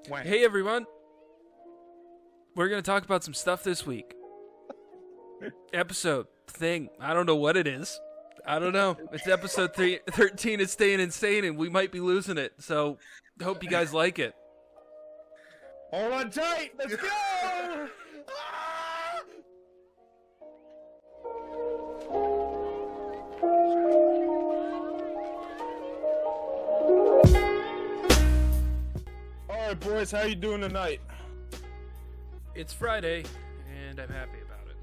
Hey everyone, we're going to talk about some stuff this week. Episode thing, I don't know what it is. I don't know. It's episode 13 of Staying Insane and we might be losing it. So, hope you guys like it. Hold on tight, let's go! Alright boys, how you doing tonight? It's Friday and I'm happy about it.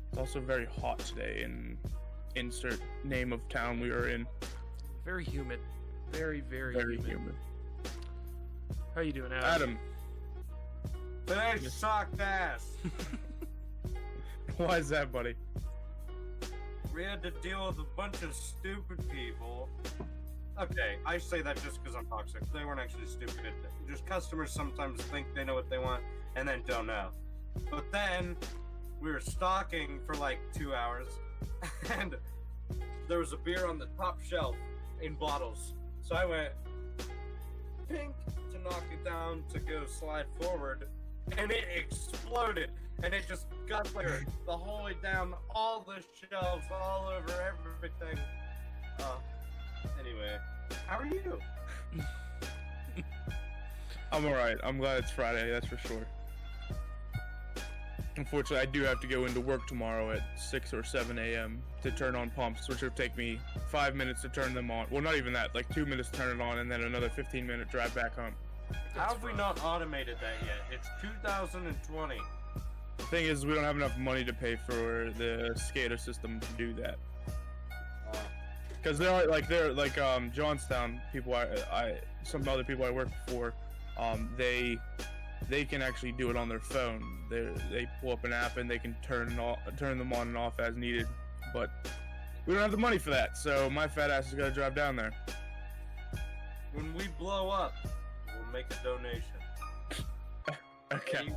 It's also very hot today in insert name of town we are in. Very humid. Very humid. How you doing, Adam? Today sucked ass. Why is that, buddy? We had to deal with a bunch of stupid people. Okay, I say that just because I'm toxic. They weren't actually stupid. Just customers sometimes think they know what they want and then don't know. But then we were stocking for like 2 hours and there was a beer on the top shelf in bottles. So I went pink to knock it down to go slide forward and it exploded. And it just got clear the whole way down all the shelves, all over everything. Anyway, how are you? I'm alright. I'm glad it's Friday, that's for sure. Unfortunately, I do have to go into work tomorrow at 6 or 7 a.m. to turn on pumps, which will take me 5 minutes to turn them on. Well, not even that, like 2 minutes to turn it on, and then another 15-minute drive back home. How have we not automated that yet? It's 2020. The thing is, we don't have enough money to pay for the SCADA system to do that. Because there are Johnstown people, some other people I work for, they can actually do it on their phone. They pull up an app and they can turn them on and off as needed. But we don't have the money for that, so my fat ass is gonna drive down there. When we blow up, we'll make a donation. Okay.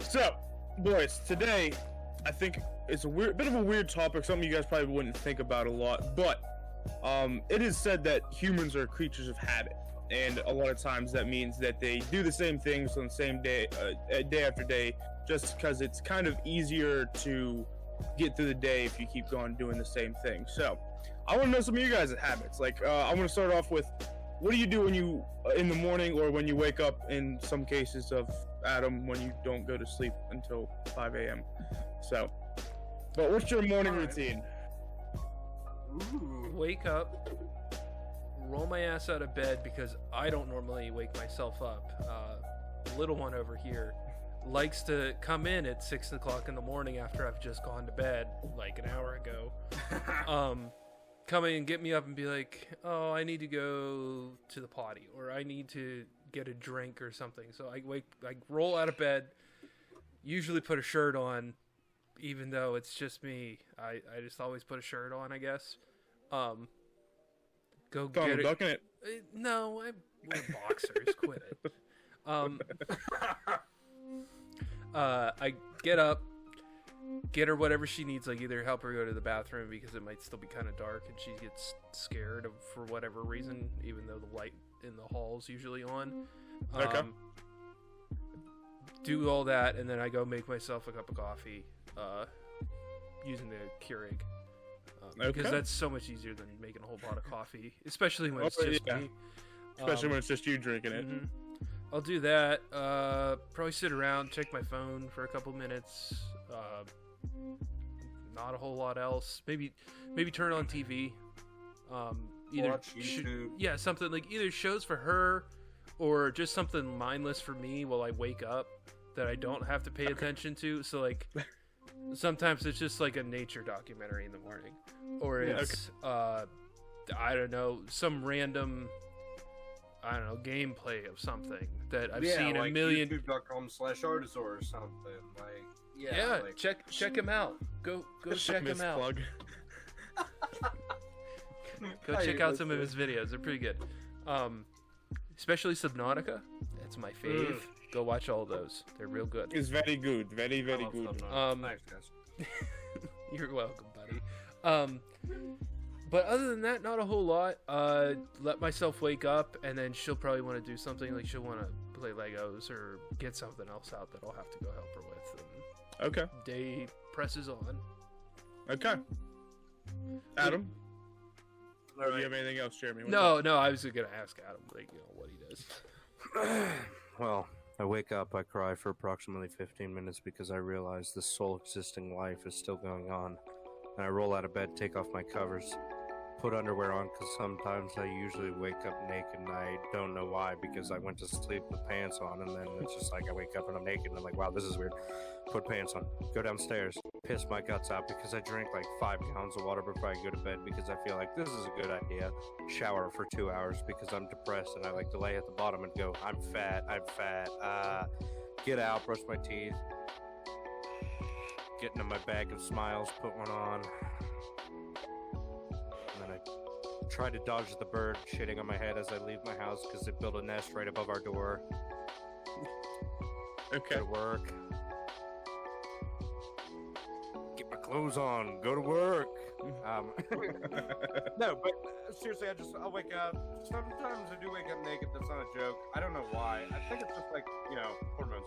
So, boys, today I think it's a bit of a weird topic, something you guys probably wouldn't think about a lot, but it is said that humans are creatures of habit, and a lot of times that means that they do the same things on the same day, day after day, just because it's kind of easier to get through the day if you keep going doing the same thing. So, I want to know some of you guys' habits. Like, I want to start off with, what do you do when you in the morning or when you wake up? In some cases of Adam, when you don't go to sleep until 5 a.m. So, but what's your morning routine? Ooh. Wake up, roll my ass out of bed because I don't normally wake myself up. Little one over here likes to come in at 6 o'clock in the morning after I've just gone to bed like an hour ago. Come in and get me up and be like, oh, I need to go to the potty or I need to get a drink or something. So I roll out of bed, usually put a shirt on, even though it's just me. I just always put a shirt on, I guess. Go get it. Ducking it. No, I wear boxers. Quit it. I get up, get her whatever she needs, like either help her go to the bathroom because it might still be kind of dark and she gets scared for whatever reason, even though the light in the hall's usually on. Okay. Do all that, and then I go make myself a cup of coffee using the Keurig. Because that's so much easier than making a whole pot of coffee, especially when it's just me. Especially when it's just you drinking it. Mm-hmm. I'll do that. Probably sit around, check my phone for a couple minutes. Not a whole lot else. Maybe turn on TV. Either Watch YouTube. yeah, something like either shows for her or just something mindless for me while I wake up that I don't have to pay attention to. So like sometimes it's just like a nature documentary in the morning, or it's I don't know, some random gameplay of something that I've seen like a million. YouTube.com/ARTIZOR or something. Like like... check him out. Go check him out. Plug. Go check out some of his videos. They're pretty good. Especially Subnautica. That's my fave. Go watch all those. They're real good. It's very good. Very good. Thanks, guys. You're welcome, buddy. But other than that, not a whole lot. Let myself wake up, and then she'll probably want to do something. Like, she'll want to play Legos or get something else out that I'll have to go help her with. And Okay. day presses on. Okay. Adam? All Do you right. have anything else, Jeremy? What's No, up? no, I was gonna ask Adam, like, what he does. Well, I wake up, I cry for approximately 15 minutes because I realize this soul existing life is still going on. And I roll out of bed, take off my covers, put underwear on because sometimes I usually wake up naked and I don't know why because I went to sleep with pants on and then it's just like I wake up and I'm naked and I'm like, wow, this is weird. Put pants on, go downstairs, piss my guts out because I drink like 5 gallons of water before I go to bed because I feel like this is a good idea. Shower for 2 hours because I'm depressed and I like to lay at the bottom and go, I'm fat. Get out, brush my teeth, get into my bag of smiles, put one on, and then I try to dodge the bird shitting on my head as I leave my house because they built a nest right above our door. Okay. Go to work. Get my clothes on. Go to work. No, but seriously, I'll wake up. Sometimes I do wake up naked. That's not a joke. I don't know why. I think it's just like, hormones.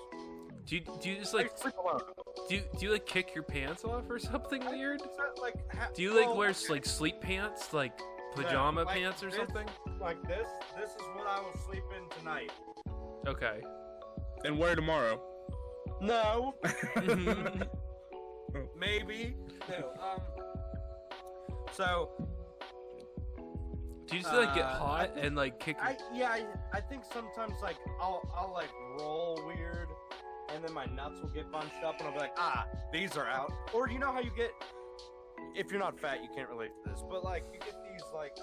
Do you just like I sleep alone. do you like kick your pants off or something weird? It's not like Do you like wear like sleep pants, like pajama like pants or this. something? Like this. This is what I will sleep in tonight. Okay. And where tomorrow? No. Maybe. No. So. Do you just like get hot and like kick? I think sometimes like I'll like roll weird, and then my nuts will get bunched up, and I'll be like, these are out. Or you know how you get, if you're not fat, you can't relate to this, but like you get these like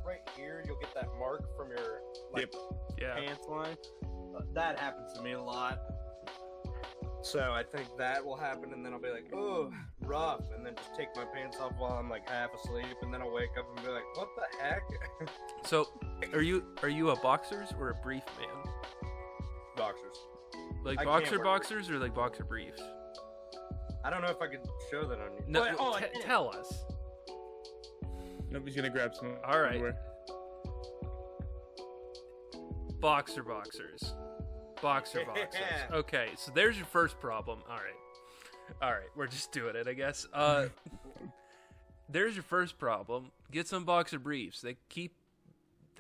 right here, you'll get that mark from your like Yeah. pants line. That happens to me a lot. So I think that will happen, and then I'll be like, oh, rough, and then just take my pants off while I'm like half asleep, and then I'll wake up and be like, what the heck? So, are you a boxers or a brief man? Boxers. Like I boxer can't wear boxers or like boxer briefs? I don't know if I could show that on you. No, But- I can. tell us. Nobody's gonna grab some. All right. underwear. Boxers. Boxers. Okay, so there's your first problem. All right, we're just doing it, I guess. There's your first problem. Get some boxer briefs. They keep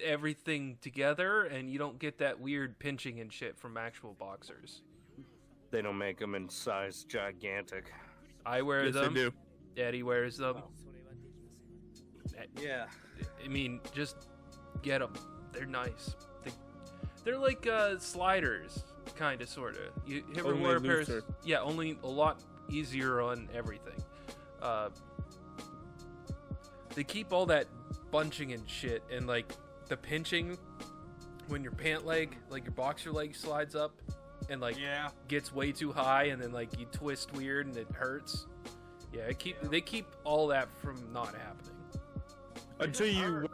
everything together, and you don't get that weird pinching and shit from actual boxers. They don't make them in size gigantic. I wear Yes, them. they do. Eddie wears them. Yeah. I mean, just get them. They're nice. They're like sliders, kind of, sort of. You ever Only wear a pair of... looser. Yeah, only a lot easier on everything. They keep all that bunching and shit, and like the pinching when your pant leg, like your boxer leg slides up and like gets way too high, and then like you twist weird and it hurts. Yeah, they keep all that from not happening. Until you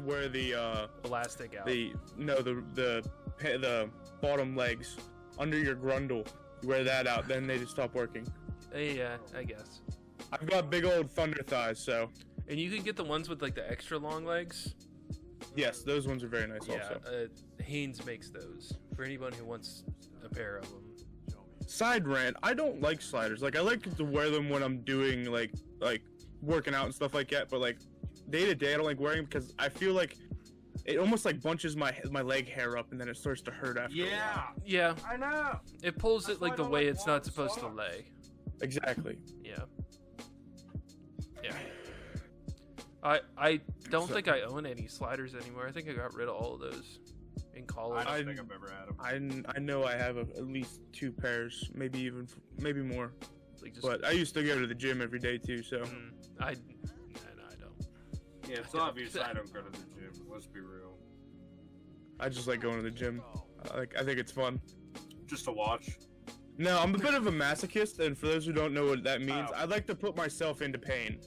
wear the Elastic out. the bottom legs under your grundle. You wear that out, then they just stop working. Yeah, I guess. I've got big old thunder thighs, so And you can get the ones with like the extra long legs. yes, those ones are very nice Yeah, also. Haynes makes those for anyone who wants a pair of them. Side rant, I don't like sliders. Like I like to wear them when I'm doing like working out and stuff like that, but like day to day I don't like wearing them because I feel like it almost like bunches my leg hair up and then it starts to hurt after a while. Yeah, I know. it pulls That's it like why I the don't way like it's not long supposed to socks. lay. Exactly. Yeah. I don't think I own any sliders anymore. I think I got rid of all of those in college. I don't think I've ever had them. I know I have at least 2 pairs, maybe more. Like just, But I used to go to the gym every day too, so I don't. Yeah, it's obvious I don't go to the gym. Let's be real. I just like going to the gym. I think it's fun. Just to watch. No, I'm a bit of a masochist, and for those who don't know what that means, Oh. I like to put myself into pain.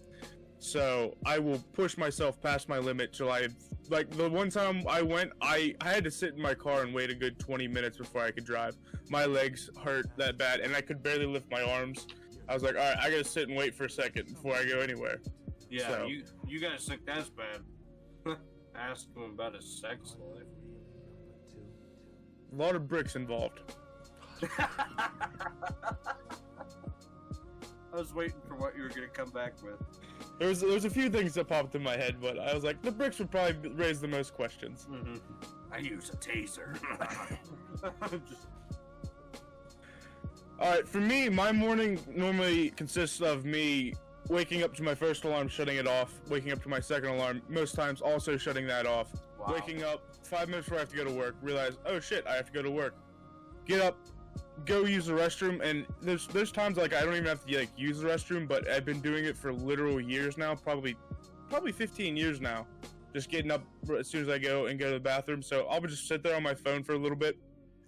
So I will push myself past my limit till like the one time I went, I had to sit in my car and wait a good 20 minutes before I could drive. My legs hurt that bad, and I could barely lift my arms. I was like, all right, I gotta sit and wait for a second before I go anywhere. Yeah, So- you guys think that's bad? Ask him about his sex life. A lot of bricks involved. I was waiting for what you were gonna come back with. There's a few things that popped in my head, but I was like, the bricks would probably raise the most questions. Mm-hmm. I use a taser. Just, All right, for me, my morning normally consists of me waking up to my first alarm, shutting it off, waking up to my second alarm, most times also shutting that off, wow. waking up 5 minutes before I have to go to work, realize, oh shit, I have to go to work, get up, go use the restroom, and there's times like I don't even have to like use the restroom, but I've been doing it for literal years now, probably 15 years now, just getting up as soon as I go to the bathroom. So I'll just sit there on my phone for a little bit,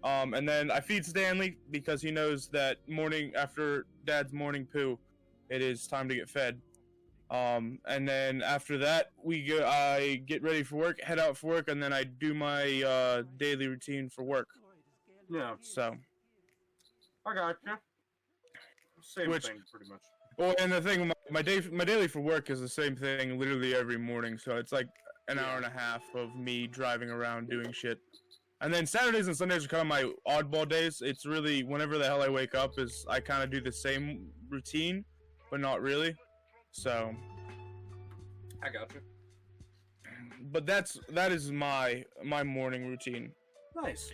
and then I feed Stanley because he knows that morning after Dad's morning poo, it is time to get fed. And then after that, I get ready for work, head out for work, and then I do my daily routine for work. Yeah, So. I got you. Same Which- thing, pretty much. Well, and the thing, my daily for work is the same thing literally every morning, so it's like an hour and a half of me driving around doing shit. And then Saturdays and Sundays are kind of my oddball days. It's really whenever the hell I wake up is I kind of do the same routine, but not really. So, I got you. but that is my morning routine. Nice.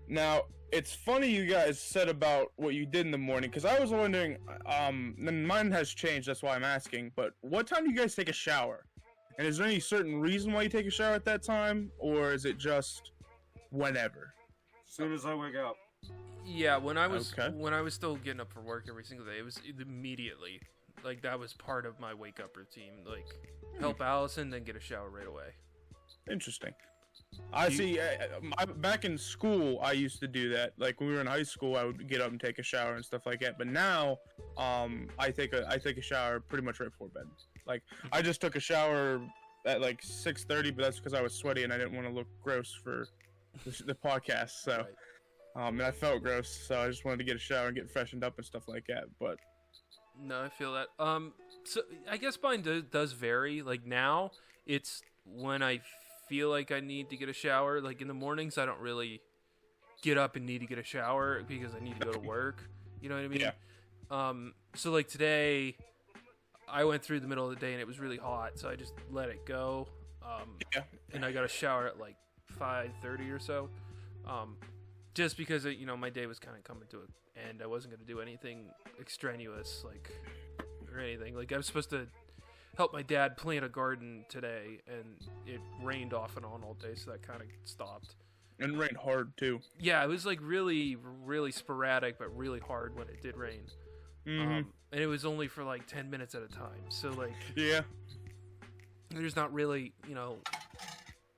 Now, it's funny you guys said about what you did in the morning, because I was wondering, and mine has changed, that's why I'm asking, but what time do you guys take a shower? And is there any certain reason why you take a shower at that time, or is it just whenever? As soon as I wake up. Yeah, when I was Okay. still getting up for work every single day, it was immediately like that was part of my wake up routine. Like help Allison, then get a shower right away. Interesting. I see. Back in school, I used to do that. Like when we were in high school, I would get up and take a shower and stuff like that. But now, I take a shower pretty much right before bed. Like I just took a shower at like 6:30, but that's because I was sweaty and I didn't want to look gross for the podcast. So, Right. and I felt gross, so I just wanted to get a shower and get freshened up and stuff like that. But No, I feel that. So I guess mine does vary. Like now, it's when I feel like I need to get a shower. Like in the mornings, I don't really get up and need to get a shower because I need to go to work. You know what I mean? Yeah. So like today, I went through the middle of the day and it was really hot, so I just let it go. Yeah. And I got a shower at like 5:30 or so. Just because my day was kind of coming to an end. I wasn't going to do anything extraneous or anything. Like I was supposed to help my dad plant a garden today, and it rained off and on all day, so that kind of stopped. and rained hard too. Yeah, it was like really, really sporadic, but really hard when it did rain. Mhm. And it was only for like 10 minutes at a time. So like, Yeah. there's not really,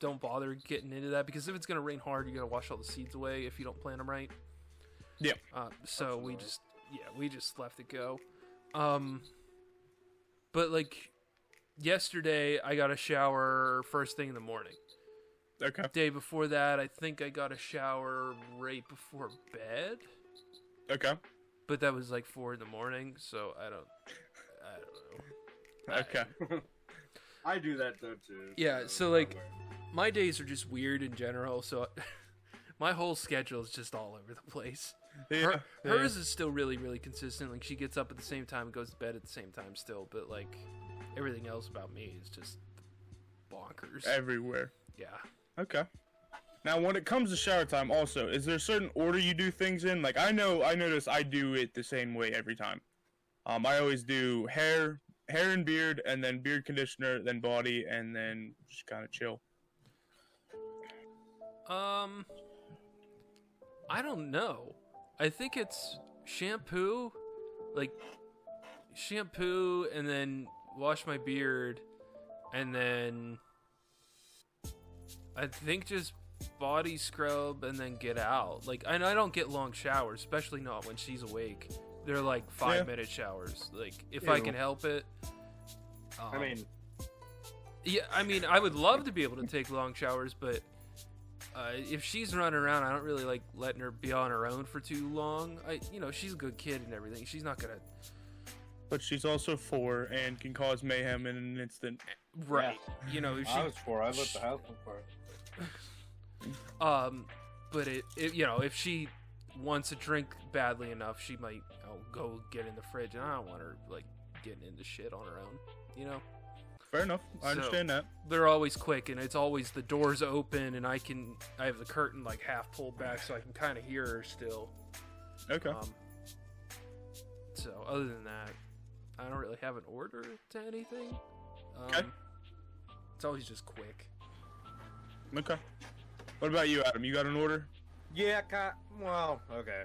don't bother getting into that, because if it's gonna rain hard, you gotta wash all the seeds away if you don't plant them right. Yeah. So we just left it go. But like yesterday, I got a shower first thing in the morning. Okay. Day before that, I think I got a shower right before bed, Okay. but that was like 4 in the morning, so I don't know. Okay. I do that though too. Yeah, so, like, My days are just weird in general, so my whole schedule is just all over the place. Yeah. Hers is still really, really consistent. Like, she gets up at the same time and goes to bed at the same time still, but like everything else about me is just bonkers. Everywhere. Yeah. Okay. Now, when it comes to shower time, also, is there a certain order you do things in? Like, I notice I do it the same way every time. I always do hair and beard, and then beard conditioner, then body, and then just kind of chill. I don't know. I think it's shampoo, and then wash my beard, and then I think just body scrub, and then get out. Like, and I don't get long showers, especially not when she's awake. They're like 5-minute showers. Like, if I can help it. I mean, I would love to be able to take long showers, but if she's running around, I don't really like letting her be on her own for too long. She's a good kid and everything. She's not gonna but she's also 4 and can cause mayhem in an instant. Right. You know, if she, I was 4. I left the house before. but you know, if she wants a drink badly enough, she might go get in the fridge, and I don't want her like getting into shit on her own, you know. Fair enough. I understand that. They're always quick, and it's always the doors open, and I have the curtain like half pulled back, so I can kind of hear her still. Okay. So other than that, I don't really have an order to anything. Okay. It's always just quick. Okay. What about you, Adam? You got an order? Yeah, well, okay.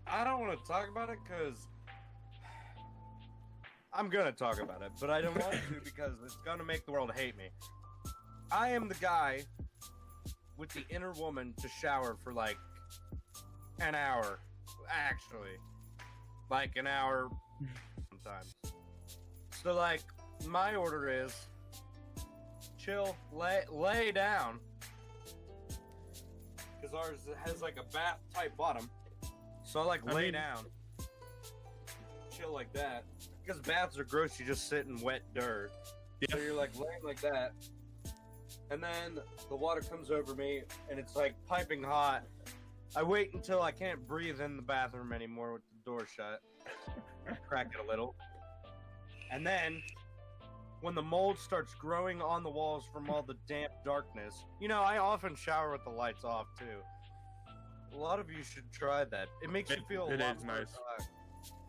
I don't want to talk about it because I'm gonna talk about it, but I don't want to because it's gonna make the world hate me. I am the guy with the inner woman to shower for like an hour, actually, like an hour sometimes. So like, my order is chill, lay down. Because ours has like a bath type bottom. So I like lay down. Chill like that. Because baths are gross, you just sit in wet dirt. Yeah. So you're like laying like that. And then the water comes over me and it's like piping hot. I wait until I can't breathe in the bathroom anymore with the door shut. Crack it a little. And then when the mold starts growing on the walls from all the damp darkness. You know, I often shower with the lights off, too. A lot of you should try that. It makes you feel a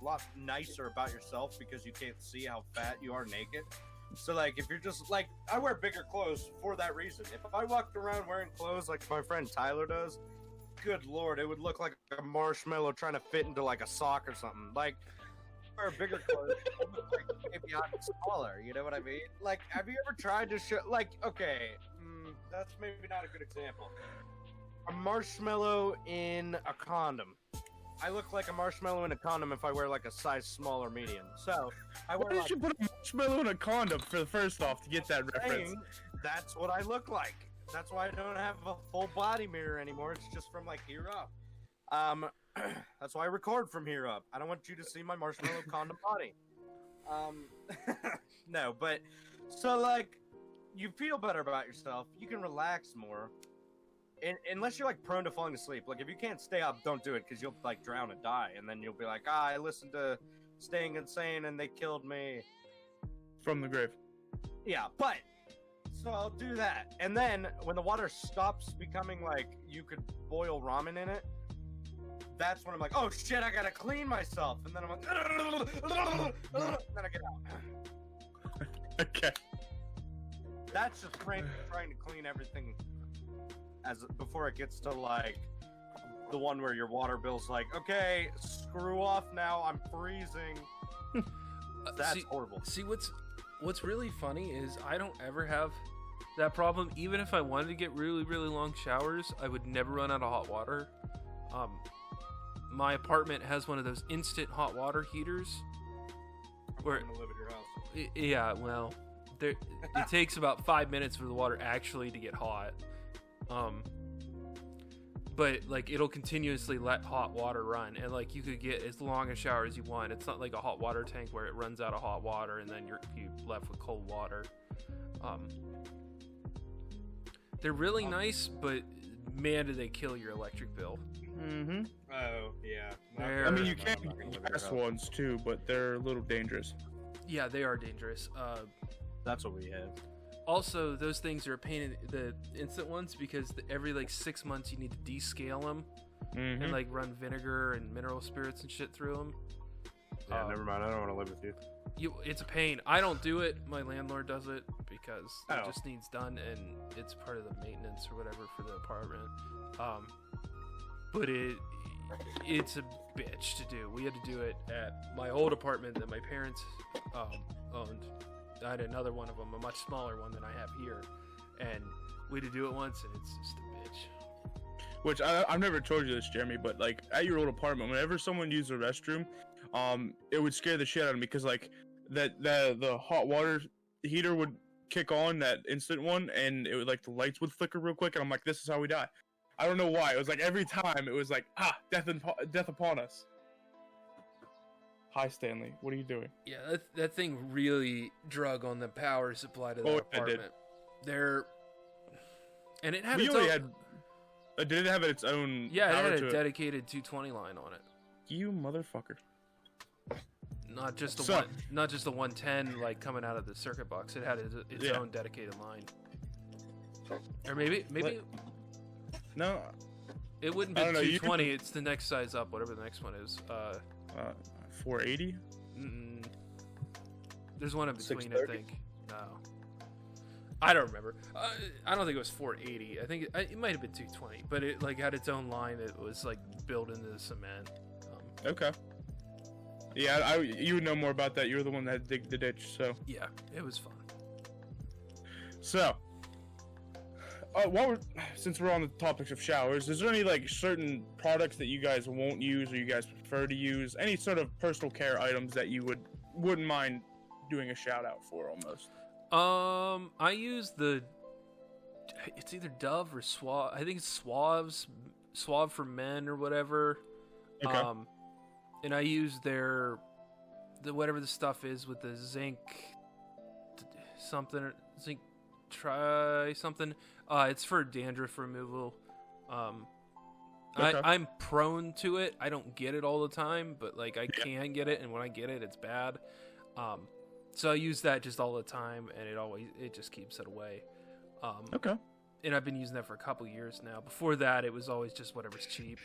lot nicer about yourself because you can't see how fat you are naked. So, like, if you're just, like, I wear bigger clothes for that reason. If I walked around wearing clothes like my friend Tyler does, good lord, it would look like a marshmallow trying to fit into, like, a sock or something. Like, wear bigger clothes, like maybe I'm smaller, you know what I mean? Like, have you ever tried to show, like, okay, that's maybe not a good example. A marshmallow in a condom. I look like a marshmallow in a condom if I wear like a size small or medium. So, I wear Why did you put a marshmallow in a condom for the first off to get that reference? That's what I look like. That's why I don't have a full body mirror anymore. It's just from like here up. That's why I record from here up. I don't want you to see my marshmallow condom body. No, but so like you feel better about yourself. You can relax more. Unless you're like prone to falling asleep. Like if you can't stay up, don't do it because you'll like drown and die, and then you'll be like, I listened to Staying Insane and they killed me from the grave. Yeah, but so I'll do that, and then when the water stops becoming like you could boil ramen in it, that's when I'm like, oh shit, I gotta clean myself, and then I'm like, then I get out. Okay. That's just trying to clean everything before it gets to like the one where your water bill's like, okay, screw off now, I'm freezing. That's horrible. See, what's really funny is I don't ever have that problem. Even if I wanted to get really, really long showers, I would never run out of hot water. My apartment has one of those instant hot water heaters. I'm gonna live at your house. Yeah, well, it takes about 5 minutes for the water actually to get hot. But like it'll continuously let hot water run, and like you could get as long a shower as you want. It's not like a hot water tank where it runs out of hot water and then you're left with cold water. They're really nice, but man, do they kill your electric bill. Mm-hmm. Oh yeah. I mean, you can get gas ones too, but they're a little dangerous. Yeah, they are dangerous. That's what we have. Also, those things are a pain in the instant ones because every like 6 months you need to descale them and like run vinegar and mineral spirits and shit through them. Yeah, never mind. I don't want to live with you. It's a pain. I don't do it. My landlord does it because it Oh. just needs done, and it's part of the maintenance or whatever for the apartment. But it's a bitch to do. We had to do it at my old apartment that my parents owned. I had another one of them, a much smaller one than I have here, and we had to do it once, and it's just a bitch. Which I've never told you this, Jeremy, but like at your old apartment, whenever someone used the restroom, it would scare the shit out of me because like the hot water heater would kick on, that instant one, and it would like the lights would flicker real quick, and I'm like, this is how we die. I don't know why. It was like every time it was like death upon us. Hi, Stanley. What are you doing? Yeah, that thing really drug on the power supply to that Oh, it did. apartment. And it had We its only own, had. Did it have its own? yeah, it power had to a dedicated 220 line on it. You motherfucker. Not just the So- not just the 110 like coming out of the circuit box. It had its Yeah. own dedicated line. Or maybe No. it wouldn't I be don't know, you 220. It's the next size up, whatever the next one is. 480. There's one in between, I 630? think. No, I don't remember. I don't think it was 480. I think it might have been 220, but it like had its own line that was like built into the cement. Okay. Yeah, you would know more about that. You were the one that digged the ditch, so. Yeah, it was fun. So, since we're on the topics of showers, is there any like certain products that you guys won't use or you guys prefer to use? Any sort of personal care items that you wouldn't mind doing a shout out for almost? I use it's either Dove or Suave. I think it's Suave for men or whatever. Okay. And I use the whatever the stuff is with the zinc try something. It's for dandruff removal. Okay. I'm prone to it. I don't get it all the time, but like I can get it, and when I get it, it's bad. So I use that just all the time, and it just keeps it away. Okay. And I've been using that for a couple years now. Before that, it was always just whatever's cheap.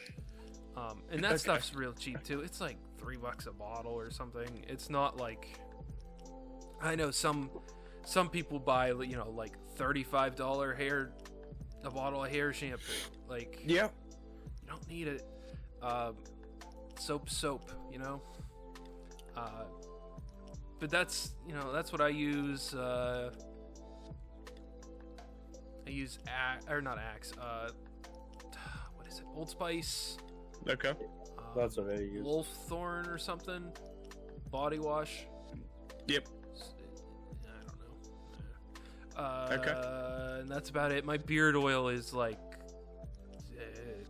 And that Okay. stuff's real cheap too. It's like $3 a bottle or something. It's not like, I know some people buy, like $35 a bottle of hair shampoo. Like, Yeah. you don't need it. Soap, you know. But that's what I use. I use not Axe. What is it? Old Spice. Okay. That's what I use. Wolf Thorn or something. Body wash. Yep. I don't know. Okay. And that's about it. My beard oil is like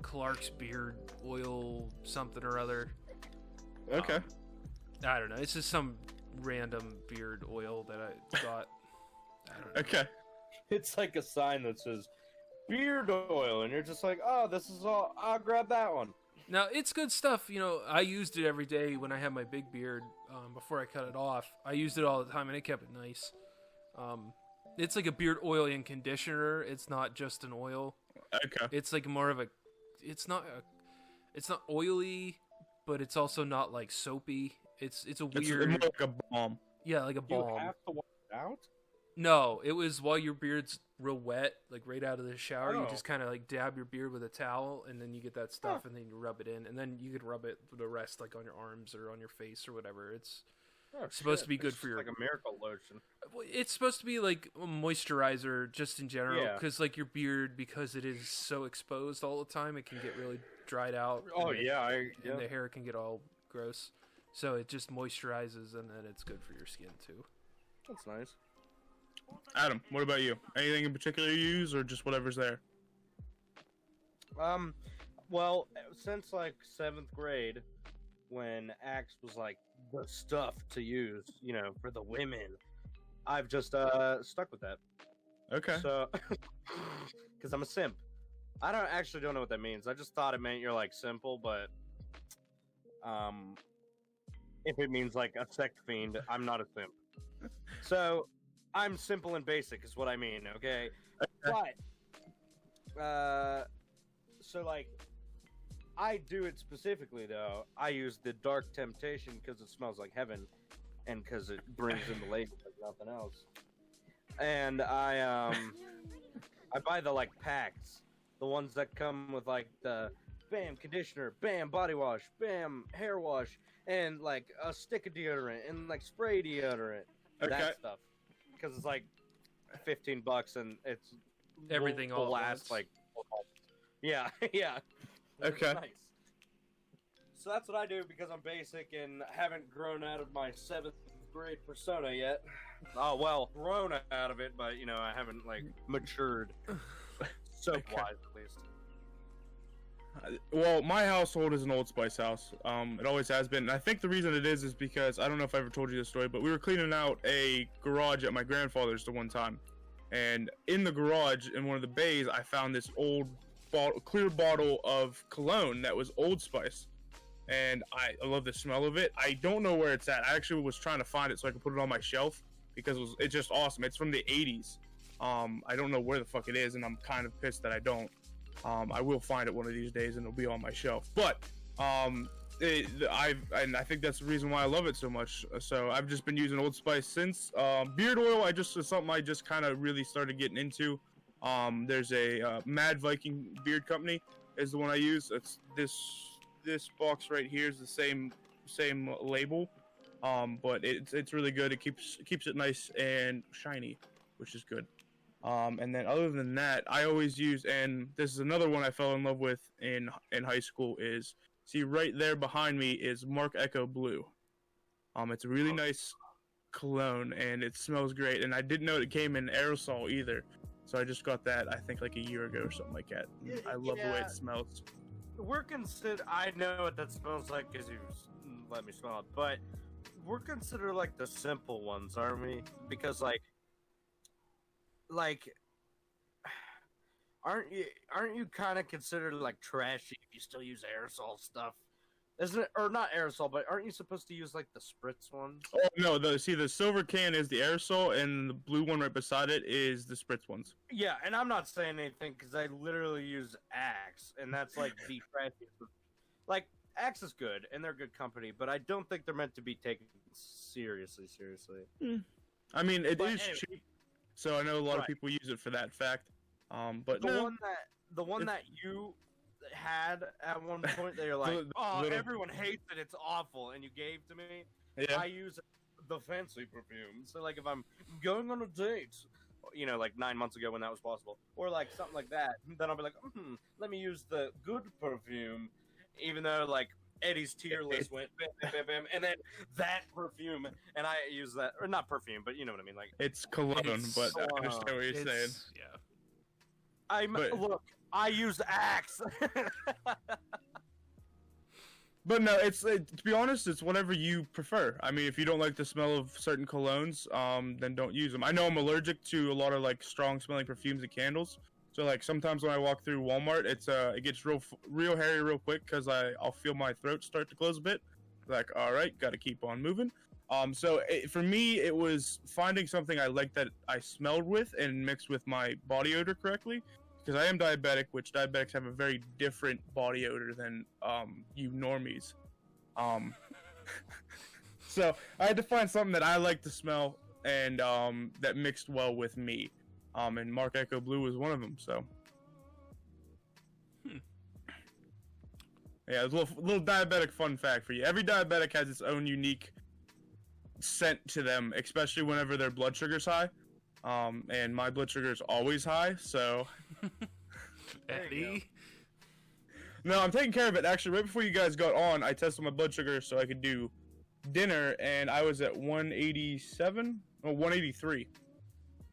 Clark's beard oil something or other. Okay. I don't know. It's just some random beard oil that I got. I don't know. Okay. It's like a sign that says beard oil, and you're just like, oh, this is all. I'll grab that one. Now, it's good stuff. I used it every day when I had my big beard before I cut it off. I used it all the time, and it kept it nice. It's like a beard oil and conditioner. It's not just an oil. Okay. It's like more of a. It's not oily, but it's also not like soapy. It's a It's weird. more like a bomb. Yeah, like a You balm. have to wash it out. No, it was while your beard's real wet, like right out of the shower. You Oh. just kind of like dab your beard with a towel, and then you get that stuff, and then you rub it in, and then you could rub it the rest like on your arms or on your face or whatever. It's Oh, supposed shit. to be good It's for just your. like a miracle lotion. It's supposed to be like a moisturizer just in general, Yeah. because like your beard, because it is so exposed all the time, it can get really dried out. Oh and yeah, and the hair can get all gross. So it just moisturizes, and then it's good for your skin too. that's nice. Adam, what about you? Anything in particular you use, or just whatever's there? Well, since like 7th grade, when Axe was like the stuff to use, for the women, I've just stuck with that. Okay. So, because I'm a simp. I don't know what that means. I just thought it meant you're like simple, but if it means like a sex fiend, I'm not a simp. So, I'm simple and basic is what I mean. Okay, but so like, I do it specifically though. I use the Dark Temptation because it smells like heaven, and because it brings in the ladies like nothing else. And I buy the like packs, the ones that come with like the bam conditioner, bam body wash, bam hair wash, and like a stick of deodorant and like spray deodorant, Okay. that stuff. Because it's like $15 and it's Everything all will at last once. like yeah yeah. Okay. Nice. So that's what I do because I'm basic and haven't grown out of my 7th grade persona yet. Oh well, grown out of it, but I haven't like matured soap wise at least. Well, my household is an Old Spice house. It always has been. And I think the reason it is because I don't know if I ever told you this story, but we were cleaning out a garage at my grandfather's the one time, and in the garage, in one of the bays, I found this old clear bottle of cologne that was Old Spice, and I love the smell of it. I don't know where it's at. I actually was trying to find it so I could put it on my shelf because it's just awesome. It's from the 80s. I don't know where the fuck it is, and I'm kind of pissed that I don't. I will find it one of these days, and it'll be on my shelf. But I think that's the reason why I love it so much. So I've just been using Old Spice since. Beard oil, is something I just kind of really started getting into. There's a Mad Viking beard company is the one I use. It's this box right here is the same label, but it's really good. It keeps it nice and shiny, which is good. And then other than that, I always use, and this is another one I fell in love with in high school, is, see right there behind me is Mark Echo Blue. It's a really nice cologne, and it smells great, and I didn't know it came in aerosol either, so I just got that, I think, like a year ago or something like that. I love the way it smells. I know what that smells like because you let me smell it, but we're considered like the simple ones, aren't we? Because like aren't you kind of considered like trashy if you still use aerosol stuff? Isn't it, or not aerosol, but aren't you supposed to use like the spritz ones? Oh no, the silver can is the aerosol, and the blue one right beside it is the spritz ones. Yeah, and I'm not saying anything because I literally use Axe, and that's like the trashiest. Like Axe is good, and they're good company, but I don't think they're meant to be taken seriously. I mean, it is But anyway, cheap, so I know a lot of people use it for that fact. But the one that you had at one point, they were like, everyone hates it, it's awful, and you gave to me. Yeah. I use the fancy perfume. So like if I'm going on a date, like 9 months ago when that was possible, or like something like that, then I'll be like, let me use the good perfume, even though like Eddie's tier list went bam, bam, bam, bam, and then that perfume, and I use that, or not perfume, but you know what I mean, like it's cologne, but I understand what you're saying. Yeah. Look, I use Axe. But no, to be honest, it's whatever you prefer. I mean, if you don't like the smell of certain colognes, then don't use them. I know I'm allergic to a lot of like strong smelling perfumes and candles. So like sometimes when I walk through Walmart, it gets real hairy real quick because I'll feel my throat start to close a bit. Like, all right, got to keep on moving. For me, it was finding something I liked that I smelled with and mixed with my body odor correctly. Because I am diabetic, which diabetics have a very different body odor than you normies. So I had to find something that I like to smell and that mixed well with me. And Mark Echo Blue was one of them. So yeah, it's a little diabetic fun fact for you. Every diabetic has its own unique scent to them, especially whenever their blood sugar's high. And my blood sugar is always high, so. Eddie? No, I'm taking care of it. Actually, right before you guys got on, I tested my blood sugar so I could do dinner, and I was at 183,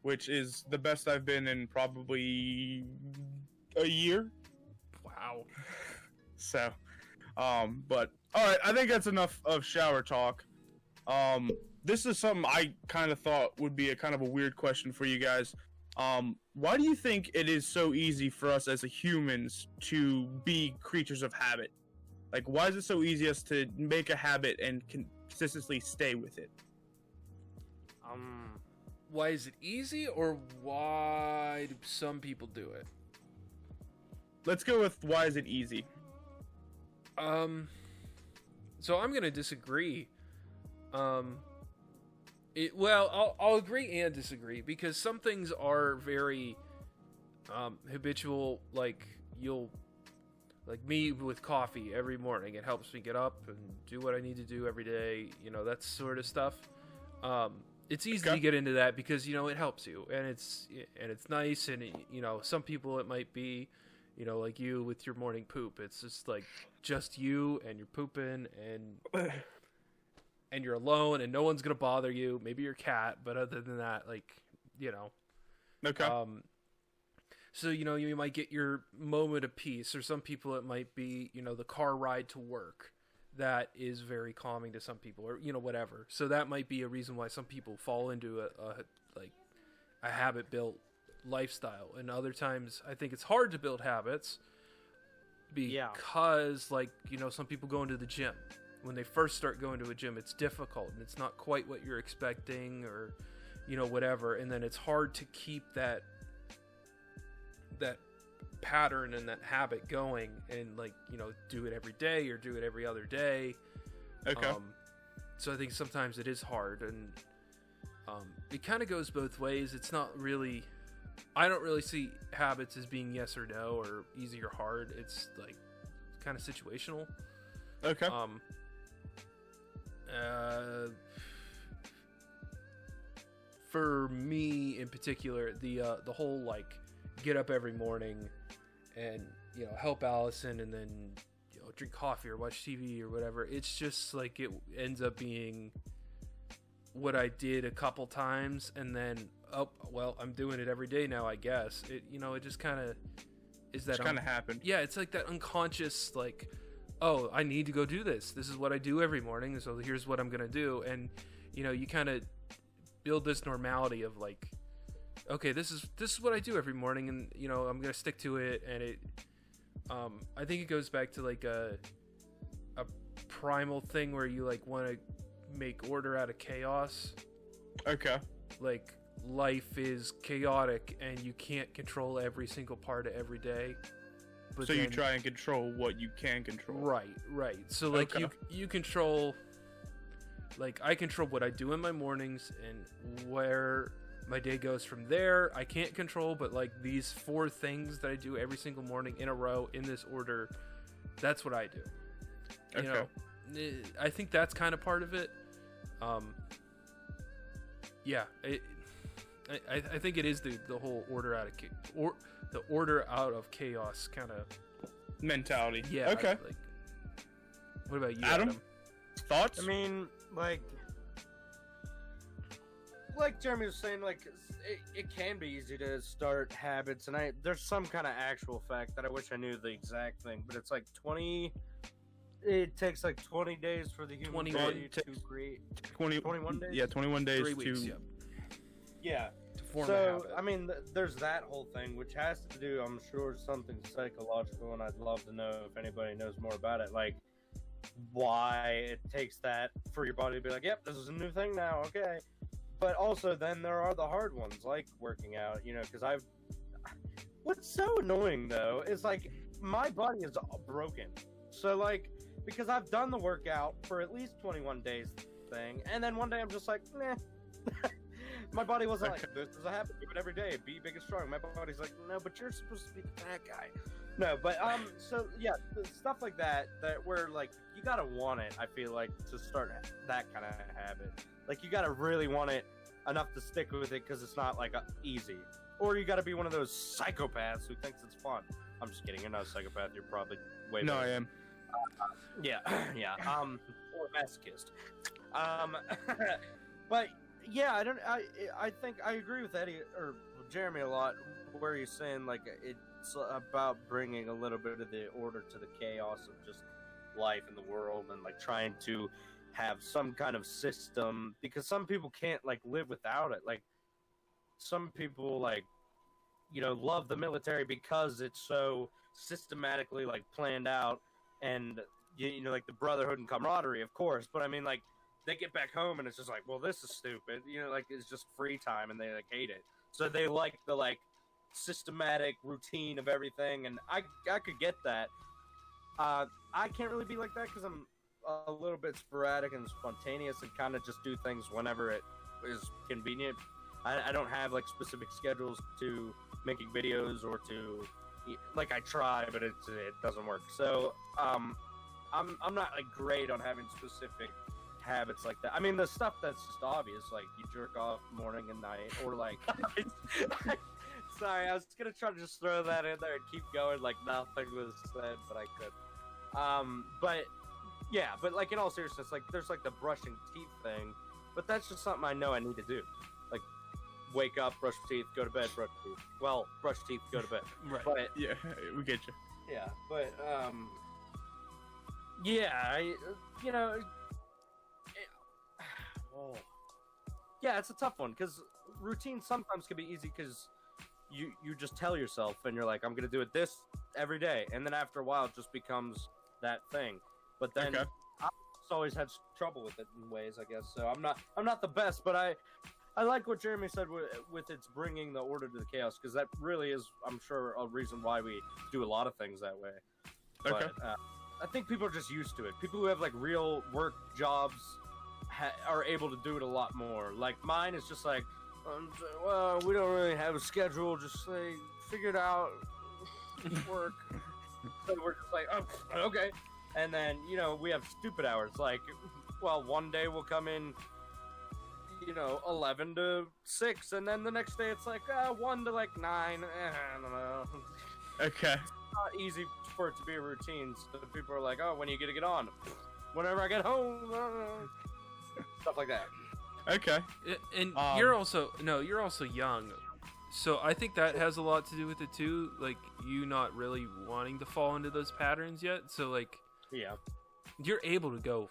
which is the best I've been in probably a year. Wow. So, but all right, I think that's enough of shower talk. This is something I kind of thought would be a kind of a weird question for you guys. Why do you think it is so easy for us as humans to be creatures of habit? Like, why is it so easy us to make a habit and consistently stay with it? Why is it easy, or why do some people do it? Let's go with why is it easy? So I'm gonna disagree. I'll agree and disagree, because some things are very habitual. Like me with coffee every morning, it helps me get up and do what I need to do every day, that sort of stuff. It's easy to get into that because it helps you, and it's nice, and some people it might be like you with your morning poop. It's just like just you and you're pooping and you're alone and no one's gonna bother you. Maybe your cat, but other than that, Okay. So, you might get your moment of peace, or some people it might be, the car ride to work. That is very calming to some people, or, whatever. So that might be a reason why some people fall into a habit-built lifestyle. And other times, I think it's hard to build habits because, some people go into the gym. When they first start going to a gym, it's difficult, and it's not quite what you're expecting, or, whatever. And then it's hard to keep that pattern and that habit going, and do it every day or do it every other day. Okay. So I think sometimes it is hard, and it kind of goes both ways. It's not really, I don't really see habits as being yes or no, or easy or hard. It's kind of situational. Okay. For me in particular, the whole get up every morning and help Allison, and then drink coffee or watch TV or whatever. It's just it ends up being what I did a couple times, and then I'm doing it every day now, I guess. It it just kind of is that kind of happened. Yeah, it's like that unconscious oh, I need to go do this. This is what I do every morning, so here's what I'm gonna do. And you kind of build this normality of okay, this is what I do every morning, and I'm gonna stick to it. And it I think it goes back to a primal thing where you want to make order out of chaos. Okay. Life is chaotic, and you can't control every single part of every day. But so you try and control what you can control. Right. So you control, I control what I do in my mornings and where my day goes from there. I can't control, but these 4 things that I do every single morning in a row in this order, that's what I do. Okay. I think that's kind of part of it. I think it is the whole order out of chaos kind of mentality. Yeah. Okay. What about you, Adam? Thoughts? I mean, like Jeremy was saying, it can be easy to start habits, and there's some kind of actual fact that I wish I knew the exact thing, but it's 20. It takes 20 days for the human body to create 21 days. Yeah, 21 days 3 weeks, to. Yeah. To form a So habit. I mean, there's that whole thing, which has to do, I'm sure, something psychological, and I'd love to know if anybody knows more about it, why it takes that for your body to be yep, this is a new thing now, okay. But also, then there are the hard ones, like working out, because what's so annoying, though, is, my body is broken. So, because I've done the workout for at least 21 days thing, and then one day I'm just nah. My body wasn't this is a habit, do it every day, be big and strong. My body's no, but you're supposed to be the fat guy. No, but, so, yeah, stuff like that where, you gotta want it, I feel to start that kind of habit. You gotta really want it enough to stick with it, because it's not, easy. Or you gotta be one of those psychopaths who thinks it's fun. I'm just kidding, you're not a psychopath, you're probably way better. No, I am. Yeah, yeah, or a masochist. But, yeah, I think I agree with Eddie, or Jeremy a lot, where he's saying, it's about bringing a little bit of the order to the chaos of just life in the world, and trying to have some kind of system, because some people can't live without it. Some people love the military because it's so systematically planned out, and the brotherhood and camaraderie, of course. But I mean, they get back home and it's just well, this is stupid. It's just free time, and they hate it. So they the systematic routine of everything, and I could get that. I can't really be like that because I'm a little bit sporadic and spontaneous, and kind of just do things whenever it is convenient. I don't have specific schedules to making videos, or to I try, but it doesn't work. So I'm not great on having specific habits like that. I mean, the stuff that's just obvious, you jerk off morning and night, or sorry, I was gonna try to just throw that in there and keep going nothing was said, but I could. But yeah, but in all seriousness, there's the brushing teeth thing, but that's just something I know I need to do. wake up, brush your teeth, go to bed, brush your teeth. Well, brush your teeth, go to bed. Right. But Yeah, we get you. yeah, but yeah, you know, yeah, it's a tough one because routine sometimes can be easy because you just tell yourself and you're like, I'm gonna do it this every day, and then after a while it just becomes that thing. But then Okay. I just always had trouble with it in ways, I guess. So I'm not the best, but I like what Jeremy said with it's bringing the order to the chaos, because that really is, I'm sure, a reason why we do a lot of things that way. Okay. But, I think people are just used to it. People who have like real work jobs are able to do it a lot more. Like mine is just like, well, we don't really have a schedule. Just like figure it out, work. So we're just like, oh, okay. And then we have stupid hours. Like, well, one day we'll come in 11 to 6, and then the next day it's like 1 to like 9. I don't know. Okay. It's not easy for it to be a routine. So people are like, oh, when are you gonna get on? Whenever I get home. Stuff like that. Okay. And you're also young, so I think that has a lot to do with it too. Like you not really wanting to fall into those patterns yet. So like, Yeah. you're able to go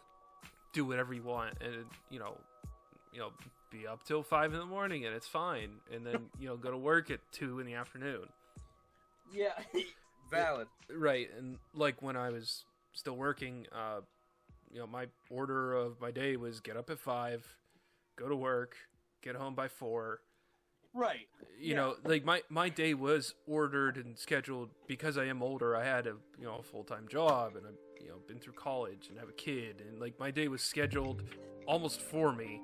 do whatever you want, and be up till 5 in the morning, and it's fine. And then go to work at 2 in the afternoon. Yeah. Valid. Right. And like when I was still working, my order of my day was get up at 5, go to work, get home by 4. Right. You know, like my day was ordered and scheduled because I am older. I had a full-time job, and I've been through college and have a kid, and like my day was scheduled almost for me.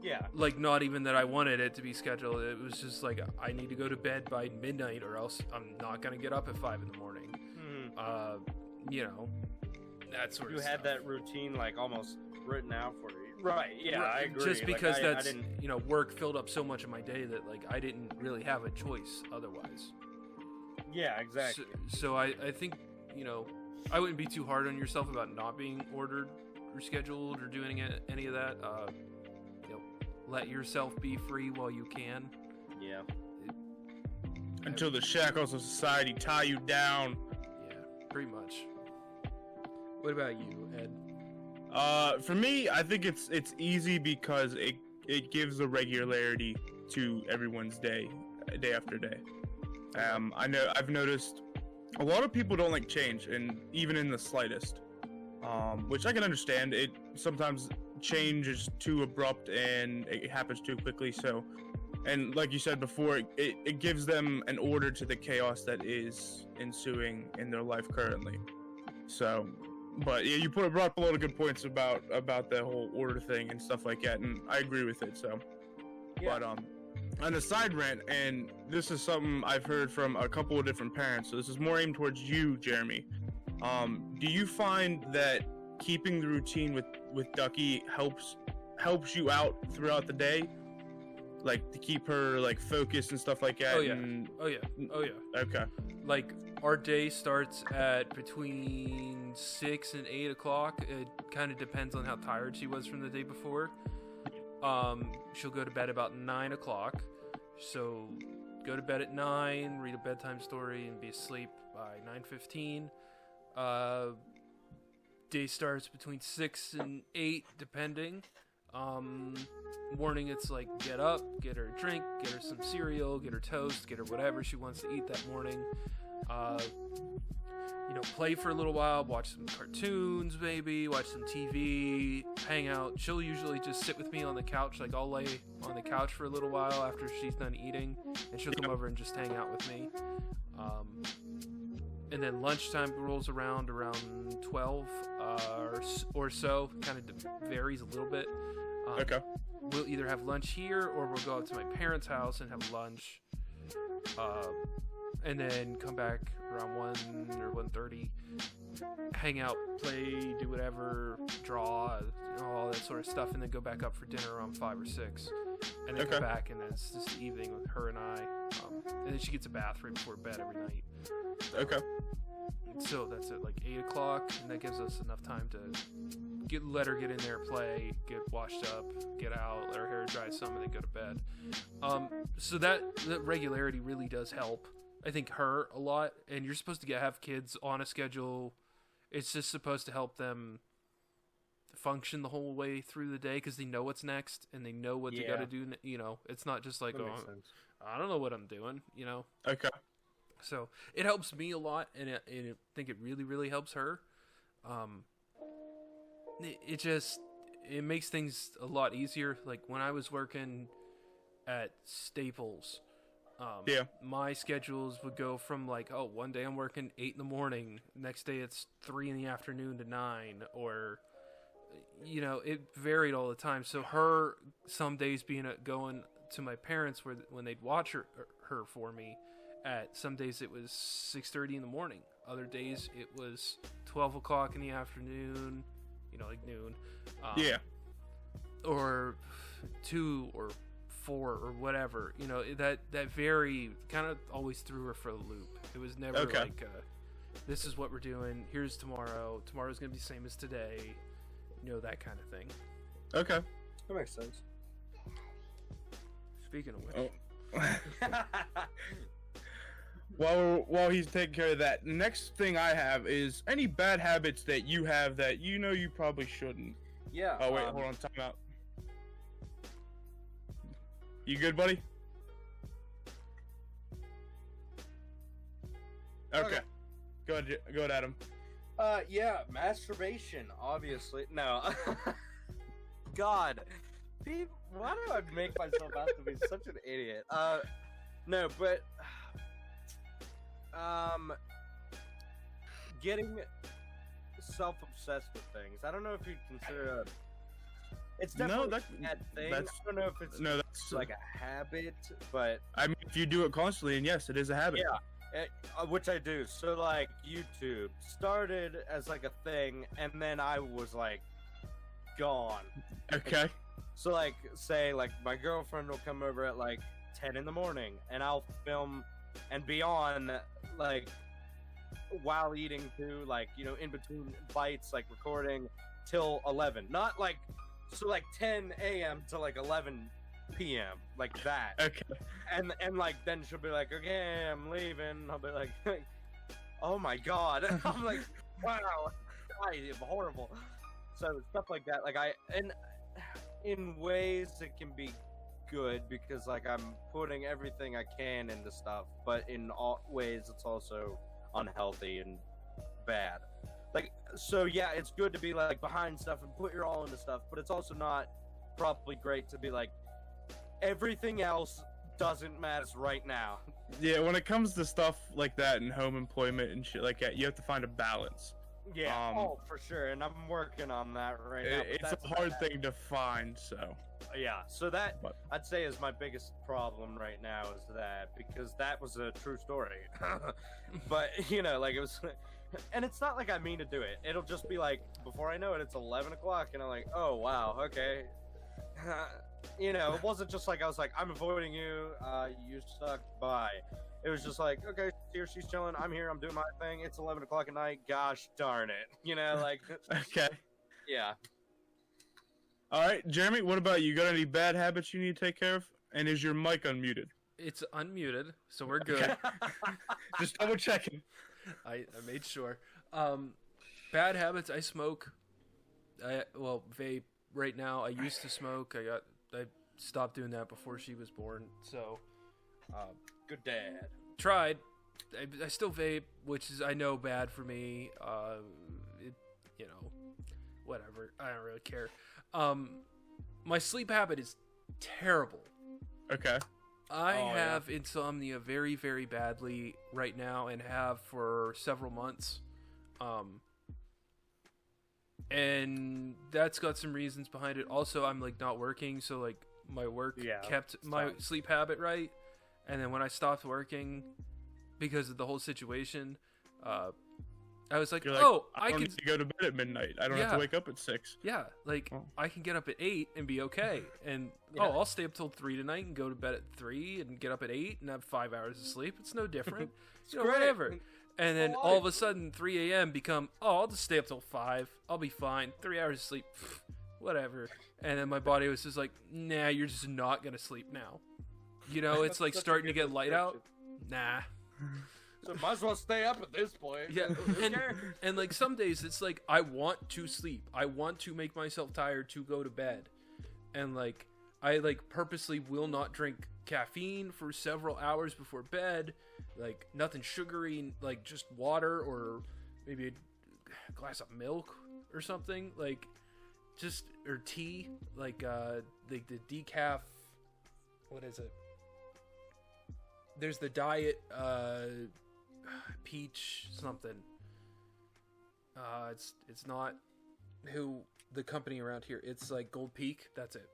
Yeah. Like not even that I wanted it to be scheduled. It was just like I need to go to bed by midnight, or else I'm not gonna get up at 5 in the morning. That sort of You stuff. had that routine like almost written out for you. Right. Yeah, I agree. Just because I that's didn't... work filled up so much of my day that like I didn't really have a choice otherwise. Yeah, exactly. So I think I wouldn't be too hard on yourself about not being ordered or scheduled or doing any of that. Let yourself be free while you can. Yeah. Until the shackles of society tie you down. Yeah, pretty much. What about you, Ed? For me, I think it's easy because it gives a regularity to everyone's day after day. I've noticed a lot of people don't like change, and even in the slightest, which I can understand. It sometimes change is too abrupt and it happens too quickly. So, and like you said before, it gives them an order to the chaos that is ensuing in their life currently. So. But yeah, you brought up a lot of good points about the whole order thing and stuff like that, and I agree with it. So, Yeah. but on a side rant, and this is something I've heard from a couple of different parents. So this is more aimed towards you, Jeremy. Do you find that keeping the routine with Ducky helps you out throughout the day, like to keep her like focused and stuff like that? Oh yeah. And... Oh yeah. Okay. Like our day starts at between 6 and 8 o'clock. It kind of depends on how tired she was from the day before. She'll go to bed about 9 o'clock. So go to bed at 9, read a bedtime story, and be asleep by 9:15. Day starts between 6 and 8, depending. Morning, it's like get up, get her a drink, get her some cereal, get her toast, get her whatever she wants to eat that morning. Play for a little while, watch some cartoons, maybe watch some TV, hang out. She'll usually just sit with me on the couch. Like I'll lay on the couch for a little while after she's done eating, and she'll come over and just hang out with me. And then lunchtime rolls around 12 or so. Kind of varies a little bit. Okay. We'll either have lunch here or we'll go out to my parents' house and have lunch. And then come back around 1 or 1:30, hang out, play, do whatever, draw, all that sort of stuff, and then go back up for dinner around 5 or 6. And then come back, and then it's just the evening with her and I. And then she gets a bath right before bed every night. Okay. So that's at like 8 o'clock, and that gives us enough time to let her get in there, play, get washed up, get out, let her hair dry some, and then go to bed. So that regularity really does help, I think, her a lot. And you're supposed to have kids on a schedule. It's just supposed to help them function the whole way through the day because they know what's next and they know what they got to do. You know, it's not just like, That makes sense. I don't know what I'm doing, you know? Okay. So it helps me a lot, and I think it really, really helps her. It makes things a lot easier. Like when I was working at Staples, my schedules would go from like, one day I'm working 8 in the morning, next day it's 3 in the afternoon to 9, or, you know, it varied all the time. So her, some days going to my parents when they'd watch her for me, some days it was 6:30 in the morning. Other days it was 12 o'clock in the afternoon, you know, like noon. Or 2 or 4 or whatever. You know, that very kind of always threw her for a loop. It was never like, this is what we're doing. Here's tomorrow. Tomorrow's going to be the same as today. You know, that kind of thing. Okay. That makes sense. Speaking of which. While he's taking care of that, next thing I have is any bad habits that you have that you know you probably shouldn't. Yeah. Oh wait, hold on, time out. You good, buddy? Okay. Go ahead, Adam. Yeah, masturbation, obviously. No. God. People, why do I make myself out to be such an idiot? No, but getting self-obsessed with things. I don't know if you'd consider it. It's definitely a bad thing. I don't know if it's like a habit, but I mean, if you do it constantly, and yes, it is a habit. Yeah, which I do. So like YouTube started as like a thing, and then I was like gone. Okay. So like, say like my girlfriend will come over at like 10 in the morning, and I'll film and be on like while eating too, like, you know, in between bites, like recording till 11. Not like, so like 10 a.m. to like 11 p.m. like that. Okay. And like then she'll be like, okay, I'm leaving. I'll be like, oh my god. I'm like, wow, I am horrible. So stuff like that, like in ways it can be good because like I'm putting everything I can into stuff, but in all ways it's also unhealthy and bad. Like, so yeah, it's good to be like behind stuff and put your all into stuff, but it's also not probably great to be like everything else doesn't matter right now. Yeah, when it comes to stuff like that and home employment and shit like that, you have to find a balance. Yeah, for sure, and I'm working on that right now. It's a hard thing to find, so. Yeah, so that I'd say is my biggest problem right now is that, because that was a true story. But, you know, like it was, and it's not like I mean to do it. It'll just be like, before I know it, it's 11 o'clock, and I'm like, oh, wow, okay. You know, it wasn't just like I was like, I'm avoiding you, you suck, bye. It was just like, okay, here she's chilling, I'm here, I'm doing my thing, it's 11 o'clock at night, gosh darn it. You know, like... Okay. Yeah. Alright, Jeremy, what about you? Got any bad habits you need to take care of? And is your mic unmuted? It's unmuted, so we're good. Okay. Just double checking. I made sure. Bad habits, I smoke. Vape right now. I used to smoke. I stopped doing that before she was born, so... Good dad. Tried. I still vape, which is, I know, bad for me. You know, whatever. I don't really care. My sleep habit is terrible. Okay. I have insomnia very, very badly right now and have for several months. And that's got some reasons behind it. Also, I'm like not working, so like my work kept my sleep habit right. And then when I stopped working because of the whole situation, I was like, I don't need to go to bed at midnight. I don't have to wake up at 6. Yeah, like I can get up at 8 and be okay. And I'll stay up till 3 tonight and go to bed at 3 and get up at 8 and have 5 hours of sleep. It's no different. You know, whatever. And then all of a sudden, 3 a.m. become, oh, I'll just stay up till 5. I'll be fine. 3 hours of sleep, whatever. And then my body was just like, nah, you're just not gonna sleep now. You know, it's like starting to get light out. Nah. So might as well stay up at this point. Yeah, and like some days it's like I want to sleep. I want to make myself tired to go to bed. And like I like purposely will not drink caffeine for several hours before bed. Like nothing sugary, like just water or maybe a glass of milk or something. Like just or tea, like the decaf, what is it? There's the diet peach something. It's not who the company around here. It's like Gold Peak. That's it.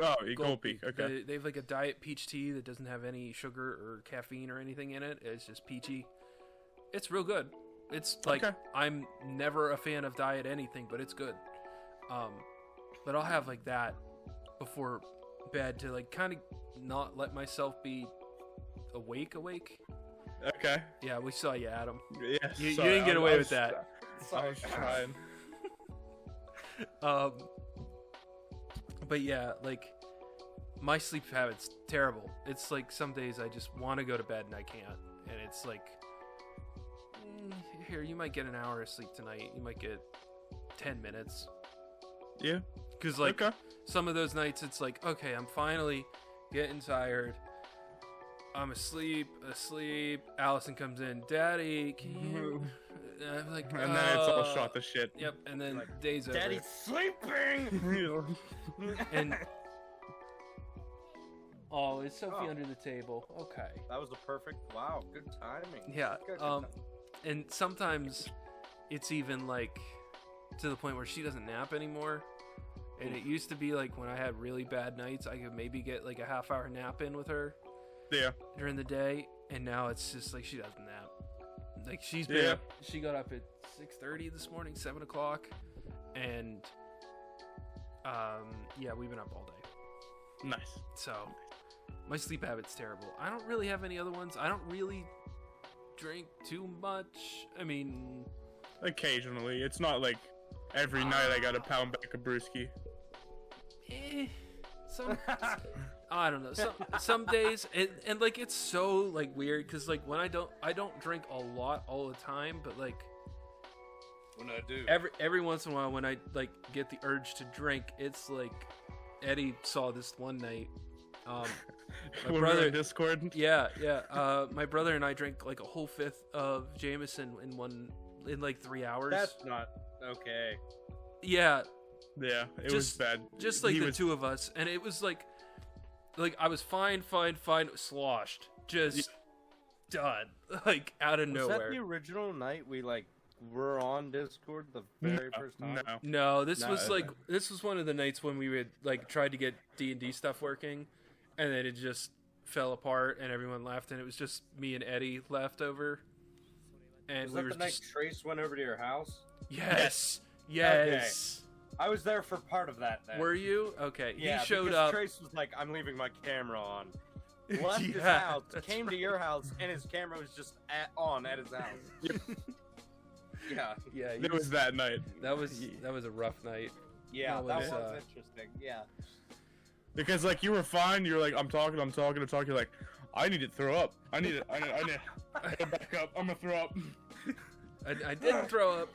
Oh, Gold Peak. Okay. They have like a diet peach tea that doesn't have any sugar or caffeine or anything in it. It's just peachy. It's real good. It's like I'm never a fan of diet anything, but it's good. But I'll have like that before bed to like kind of not let myself be awake. Okay. Yeah, we saw you, Adam. Yeah, You didn't get away with that. I was trying. But yeah, like my sleep habit's terrible. It's like some days I just want to go to bed and I can't, and it's like, here, you might get an hour of sleep tonight. You might get 10 minutes. Yeah. Because like some of those nights, it's like, okay, I'm finally getting tired. I'm asleep. Allison comes in, Daddy, can you? And I'm like, and then it's all shot to shit. Yep, and then like, day's over. Daddy's sleeping. And oh, is Sophie under the table? Okay. That was a perfect. Wow, good timing. Yeah. Good timing. And sometimes it's even like to the point where she doesn't nap anymore. And it used to be like when I had really bad nights, I could maybe get like a half-hour nap in with her. Yeah. During the day, and now it's just like she doesn't nap. Like she's been up, she got up at 6:30 this morning, 7 o'clock, and yeah, we've been up all day. Nice. So my sleep habit's terrible. I don't really have any other ones. I don't really drink too much. I mean, occasionally. It's not like every night I got a pound back of brewski. Some I don't know. Some days, and like it's so like weird because like when I don't drink a lot all the time, but like when I do, every once in a while when I like get the urge to drink, it's like Eddie saw this one night. My brother on Discord. Yeah. My brother and I drank like a whole fifth of Jameson in like 3 hours. That's not okay. Yeah. Yeah, it was bad. Just like two of us, and it was like I was fine, sloshed, just done, like out of nowhere. Was that the original night we like were on Discord the very first time? No, this was one of the nights when we had like tried to get D&D stuff working, and then it just fell apart, and everyone left, and it was just me and Eddie left over. And was we that were the night just Trace went over to your house? Yes. Okay. I was there for part of that then. Were you? Okay. Yeah, he showed because up. Trace was like, I'm leaving my camera on. Left his Yeah, house, came right. to your house, and his camera was just on at his house. Yeah. It was that night. That was a rough night. Yeah, That that was, was interesting. Yeah. Because like you were fine, you were like, I'm talking. You're like, I need to throw up. I need to back up. I'm gonna throw up. I didn't throw up.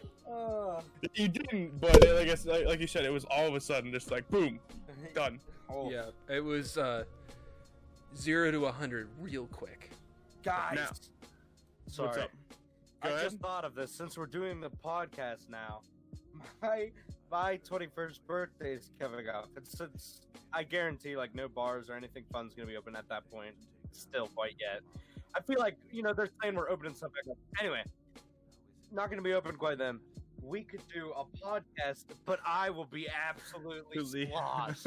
You didn't, but like you said, it was all of a sudden, just like boom, done. Oh. Yeah, it was 0 to 100 real quick. Guys, Now, sorry. what's up? Go I ahead. just thought of this since we're doing the podcast now. My 21st birthday is coming up, and since I guarantee like no bars or anything fun's gonna be open at that point, still quite yet. I feel like they're saying we're opening something up. Anyway, not gonna be open quite then. We could do a podcast, but I will be absolutely sloshed.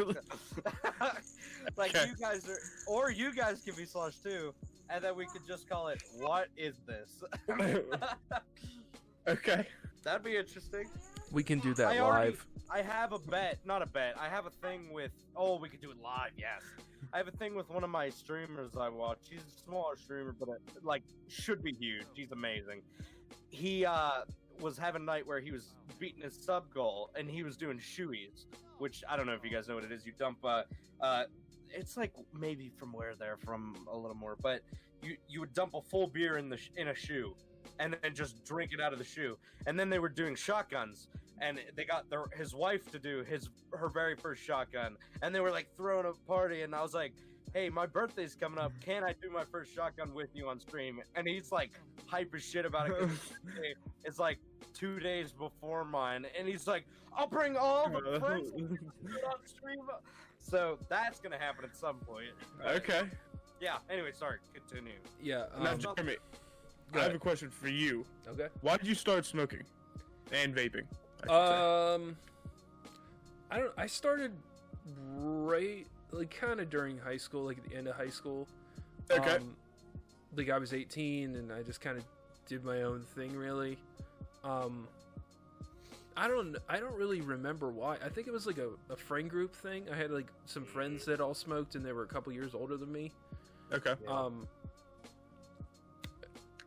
Like Okay. you guys are, or you guys can be sloshed too, and then we could just call it "What is this?" Okay. That'd be interesting. We can do that live. live. I have a bet, not a bet. I have a thing with. Oh, we could do it live. Yes, I have a thing with one of my streamers I watch. She's a smaller streamer, but like should be huge. She's amazing. he was having a night where he was beating his sub goal, and he was doing shoeies, which I don't know if you guys know what it is. You dump it's like maybe from where they're from a little more, but you would dump a full beer in a shoe, and then just drink it out of the shoe. And then they were doing shotguns, and they got his wife to do her very first shotgun, and they were like throwing a party, and I was like, hey, my birthday's coming up, can I do my first shotgun with you on stream? And he's like hype as shit about it, 'cause it's like 2 days before mine, and he's like, I'll bring all the friends on stream. So that's gonna happen at some point. Okay. Yeah, anyway, sorry, continue. Yeah. Now, Jeremy, go I have ahead. a question for you. Okay. Why did you start smoking and vaping? I started right, like, kind of during high school, like at the end of high school. Okay. Like I was 18 and I just kind of did my own thing, really. I don't really remember why. I think it was like a friend group thing. I had like some friends that all smoked, and they were a couple years older than me. Okay.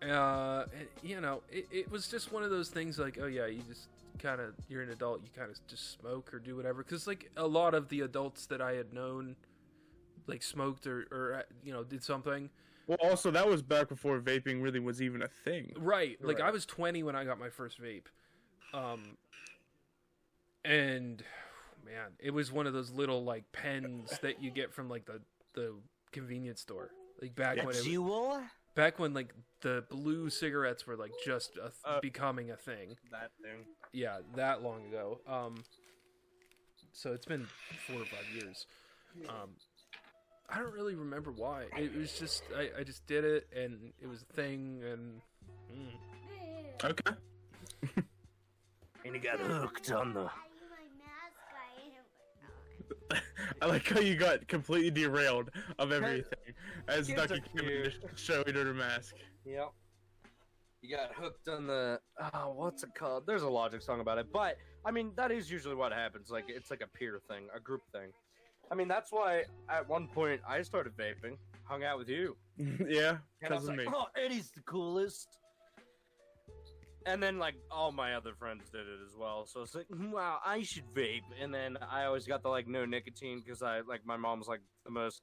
And, you know, it was just one of those things like, oh yeah, you're an adult, you kind of just smoke or do whatever. Because like a lot of the adults that I had known, like smoked or you know, did something. Well, also that was back before vaping really was even a thing. Right. Like Right. I was 20 when I got my first vape. And man, it was one of those little like pens that you get from like the convenience store. Like back when like the blue cigarettes were like just becoming a thing. That thing. Yeah, that long ago. So it's been 4 or 5 years. I don't really remember why. It was just I just did it, and it was a thing, and Okay. And he got hooked on the. I like how you got completely derailed of everything as Kids Ducky are came in cute. to show you her mask. Yep. You got hooked on the. Oh, what's it called? There's a Logic song about it, but I mean that is usually what happens. Like it's like a peer thing, a group thing. I mean that's why at one point I started vaping, hung out with you, Yeah, and I was because of like, me. "Oh, Eddie's the coolest." And then like all my other friends did it as well, so it's like, wow, I should vape. And then I always got the like no nicotine because I like my mom's like the most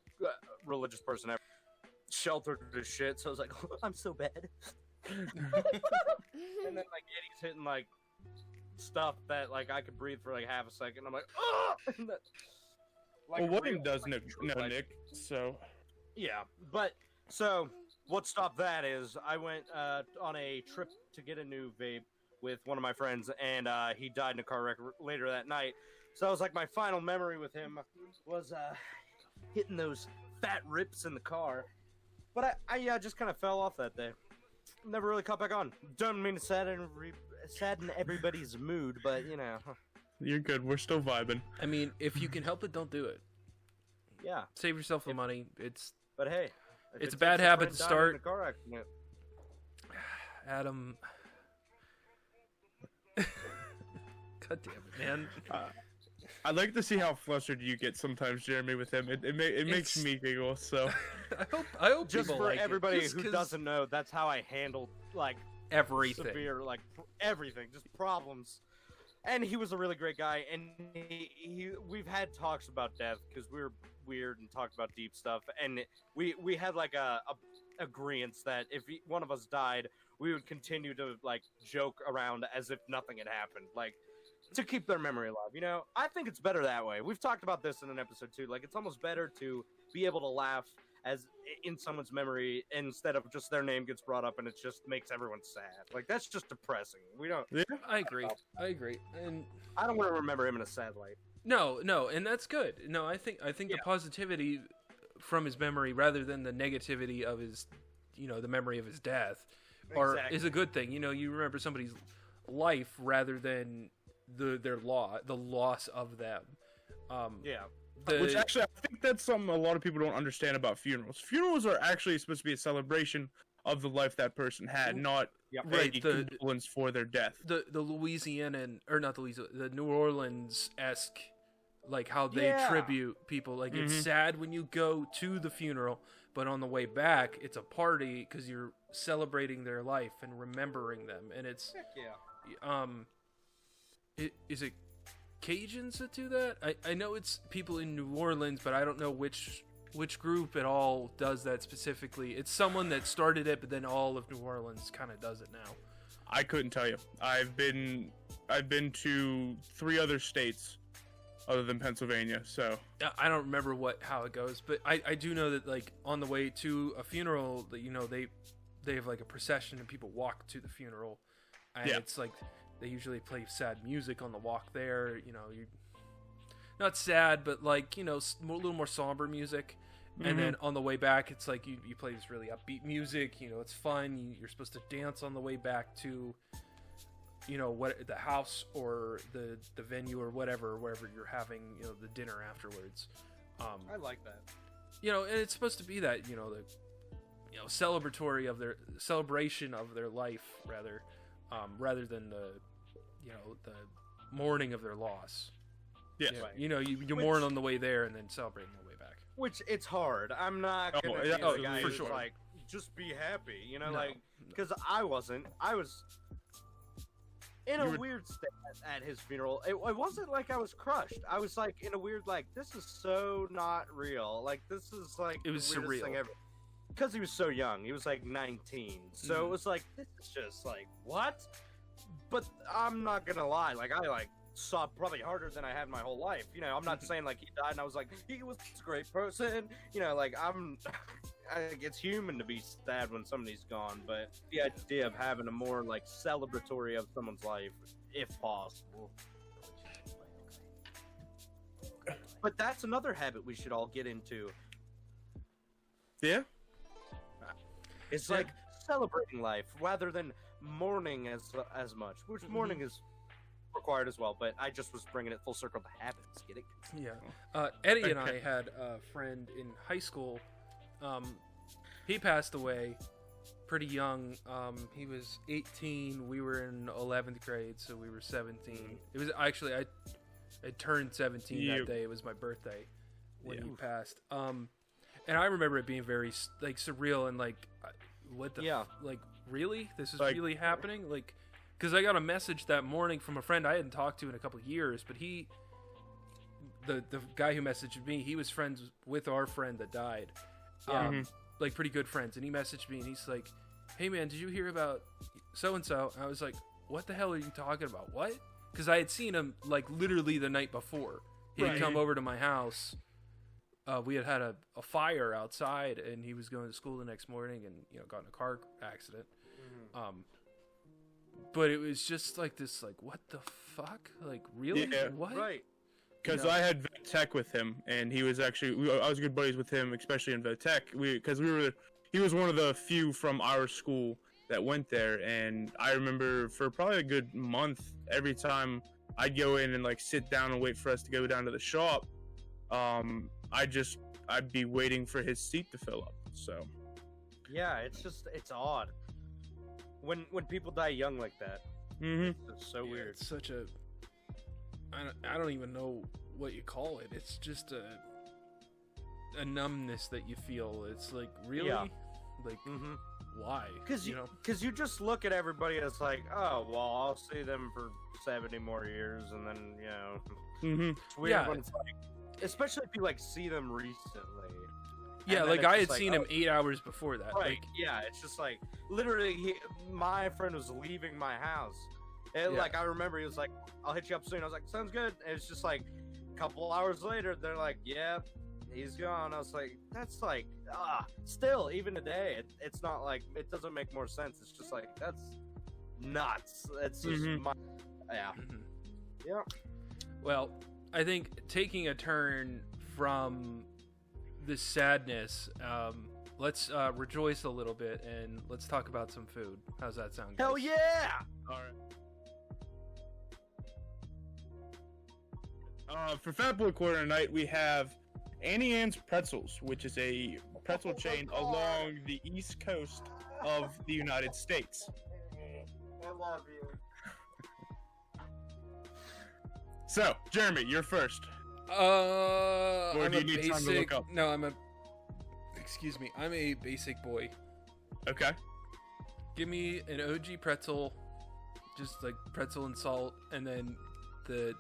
religious person ever, sheltered as shit. So I was like, I'm so bad. And then like Eddie's hitting like stuff that like I could breathe for like half a second. I'm like, oh! Like, Well, real, William does like, no like- Nick, so Yeah, but so what stopped that is I went on a trip to get a new vape with one of my friends, and he died in a car wreck later that night. So that was like my final memory with him was hitting those fat rips in the car. But I just kind of fell off that day. Never really caught back on. Don't mean to sadden everybody's mood, but you know, you're good. We're still vibing. I mean, if you can help it, don't do it. yeah. Save yourself the money. It's But hey, if It's it a bad takes habit friend to dying in start. a car accident, Adam. God damn it, man. I'd like to see how flustered you get sometimes, Jeremy, with him. It makes It's- me giggle. So I hope just people for like it, everybody just who 'cause doesn't know, that's how I handled like everything. severe, like everything, just problems. And he was a really great guy, and we've had talks about death because we were weird and talked about deep stuff, and we had like a agreement that if one of us died, we would continue to like joke around as if nothing had happened, like to keep their memory alive. You know, I think it's better that way. We've talked about this in an episode too. Like, it's almost better to be able to laugh as in someone's memory instead of just their name gets brought up and it just makes everyone sad. Like, that's just depressing. We don't. yeah, I agree. And I don't want to remember him in a sad light. no, and that's good. No, I think the positivity from his memory rather than the negativity of his, you know, the memory of his death, is a good thing. You know, you remember somebody's life rather than the loss of them. Yeah. which actually I think that's something a lot of people don't understand about funerals. Funerals are actually supposed to be a celebration of the life that person had, not Right, a condolence for their death. the Louisianan, or not the Louisiana, the New Orleans-esque, like how they Yeah. tribute people. Like, it's sad when you go to the funeral, but on the way back, it's a party because you're celebrating their life and remembering them, and it's Heck yeah. is it Cajuns that do that? I know it's people in New Orleans, but I don't know which group at all does that specifically. It's someone that started it, but then all of New Orleans kind of does it now. I couldn't tell you. I've been to 3 other states other than Pennsylvania, so I don't remember how it goes, but I do know that like on the way to a funeral, that they have like a procession and people walk to the funeral, and it's like they usually play sad music on the walk there. You not sad, but like a little more somber music. And then on the way back, it's like you play this really upbeat music. It's fun. You're supposed to dance on the way back to what the house or the venue or wherever you're having the dinner afterwards. I like that. And it's supposed to be that the celebratory of their celebration of their life rather than the mourning of their loss. yeah. Right. You mourn on the way there and then celebrate on the way back. Which it's hard. I'm not gonna be the guy for who's sure. like, just be happy, No. because I wasn't. I was in a weird state at his funeral. It wasn't like I was crushed. I was like in a weird this is so not real. Like this is like It was the weirdest surreal. thing ever. Because he was so young. He was like 19. So it was like this is just like what? But I'm not gonna lie. Like I sobbed probably harder than I had my whole life. I'm not saying like he died and I was like he was a great person. It's human to be sad when somebody's gone, but the idea of having a more like celebratory of someone's life, if possible. But that's another habit we should all get into. Yeah. It's like celebrating life rather than mourning as much, which mourning is required as well, but I just was bringing it full circle to habits. Get it? Yeah. Eddie and I had a friend in high school. He passed away pretty young. He was 18. We were in 11th grade, so we were 17. It was actually I turned 17 that day. It was my birthday when he passed. And I remember it being very like surreal and like, what the like really? This is really happening? Like, because I got a message that morning from a friend I hadn't talked to in a couple of years, but the guy who messaged me, he was friends with our friend that died. Like pretty good friends, and he messaged me and he's like, hey man, did you hear about so and so? And I was like, what the hell are you talking about? What? Because I had seen him like literally the night before. He had come over to my house. We had a fire outside, and he was going to school the next morning and got in a car accident. But it was just like this, like, what the fuck? Like, really? Yeah. What? Right. Because I had vet tech with him, and he was actually I was good buddies with him, especially in vet tech. He was one of the few from our school that went there, and I remember for probably a good month, every time I'd go in and like sit down and wait for us to go down to the shop, I'd be waiting for his seat to fill up. So yeah, it's odd when people die young like that. It's so weird. It's such a I don't even know what you call it. It's just a numbness that you feel. It's like, really? Like, why? Because you just look at everybody as like, oh, well, I'll see them for 70 more years, and then, it's weird when it's like, especially if you, like, see them recently. Yeah, like, I had seen him 8 hours before that. Right, Like, yeah, it's just like, literally, my friend was leaving my house. And, like, I remember he was like, I'll hit you up soon. I was like, sounds good. And it's just like, a couple hours later, they're like, yeah, he's gone. I was like, that's like, still, even today, it's not like, it doesn't make more sense. It's just like, that's nuts. It's just, yeah. Well, I think taking a turn from this sadness, let's rejoice a little bit and let's talk about some food. How's that sound, guys? Hell yeah! all right. For Fat Boy Quarter tonight, we have Annie Ann's Pretzels, which is a pretzel chain along the east coast of the United States. I love you. So, Jeremy, you're first. Or do you need time to look up? No, I'm a excuse me, I'm a basic boy. Okay. Give me an OG pretzel, just like pretzel and salt, and then the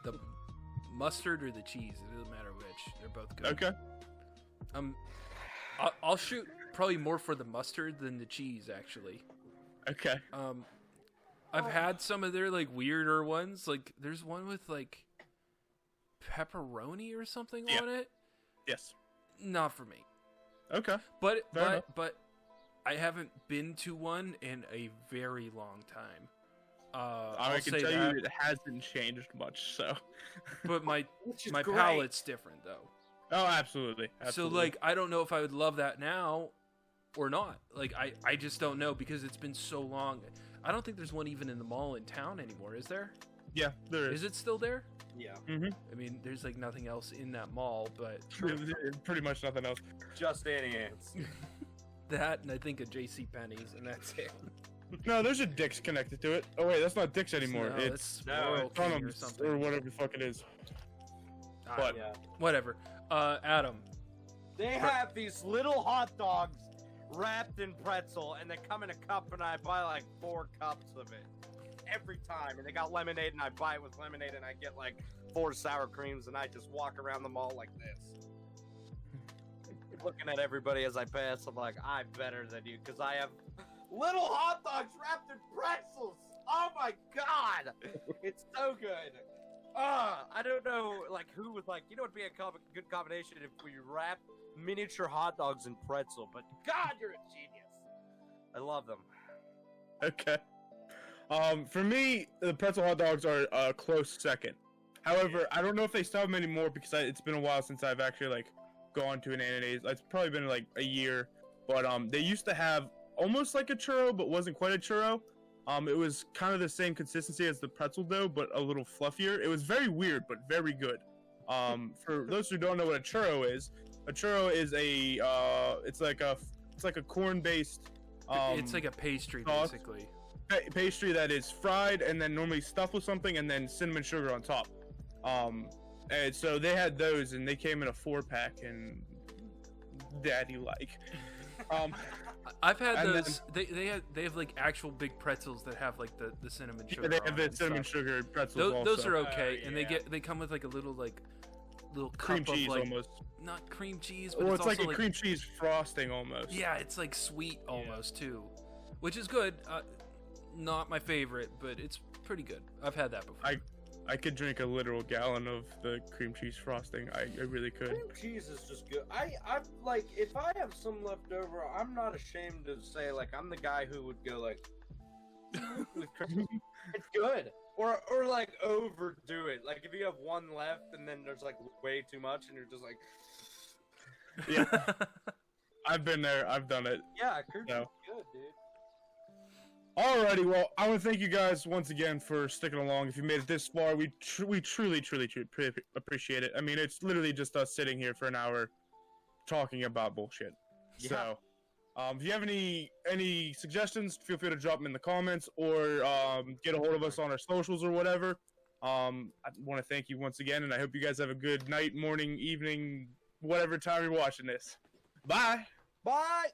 mustard or the cheese. It doesn't matter which. They're both good. Okay. I'll shoot probably more for the mustard than the cheese, actually. Okay. I've had some of their like weirder ones. Like there's one with like pepperoni or something Yeah. on it. Yes. Not for me. Okay. But Fair enough. but I haven't been to one in a very long time. I I'll can say tell that. you it hasn't changed much. So. But my Which is my great. palate's different though. Oh, absolutely. Absolutely. So like I don't know if I would love that now or not. Like I just don't know because it's been so long. I don't think there's one even in the mall in town anymore, is there? Yeah, there is. Is it still there? Yeah, I mean, there's like nothing else in that mall, but Pretty much nothing else. just Annie Ants. that and I think a JC Penney's and that's it. No, there's a Dick's connected to it. Oh wait, that's not Dick's anymore. No, it's Royal King or Dunham's something. or whatever the fuck it is. Ah, But Yeah. whatever. Adam, They have these little hot dogs wrapped in pretzel, and they come in a cup, and I buy like 4 cups of it every time. And they got lemonade, and I buy it with lemonade, and I get like 4 sour creams, and I just walk around the mall like this. Looking at everybody as I pass, I'm like, I'm better than you, because I have little hot dogs wrapped in pretzels. Oh my god! It's so good. I don't know, like, who was like, you know, it'd be a good combination if we wrap miniature hot dogs in pretzel, but God, you're a genius. I love them. okay. For me, the pretzel hot dogs are a close second. However, I don't know if they still have them anymore because it's been a while since I've actually like gone to an Ananase. It's probably been like a year, but they used to have almost like a churro, but wasn't quite a churro. It was kind of the same consistency as the pretzel dough, but a little fluffier. It was very weird, but very good. For those who don't know what a churro is it's like a corn-based. it's like a pastry sauce. basically. Pastry that is fried and then normally stuffed with something and then cinnamon sugar on top. And so they had those and they came in a 4-pack and daddy like. I've had and those. They have like actual big pretzels that have like the cinnamon sugar. They on have it the and cinnamon stuff. sugar pretzels Those also. are okay, and yeah. they come with like a little cream cup cheese of like almost. not cream cheese, but Or it's it's like also a cream cheese frosting almost. Yeah, it's like sweet almost too, which is good. Not my favorite, but it's pretty good. I've had that before. I could drink a literal gallon of the cream cheese frosting. I really could. Cream cheese is just good. I'm like, if I have some left over, I'm not ashamed to say, like, I'm the guy who would go like, with cream. It's good. Or like overdo it. Like if you have one left and then there's like way too much and you're just like, Yeah, I've been there. I've done it. yeah, cream cheese No. is good, dude. Alrighty, well, I want to thank you guys once again for sticking along. If you made it this far, we truly appreciate it. I mean, it's literally just us sitting here for an hour talking about bullshit. Yeah. So, if you have any suggestions, feel free to drop them in the comments or get a hold of us on our socials or whatever. I want to thank you once again, and I hope you guys have a good night, morning, evening, whatever time you're watching this. Bye! Bye!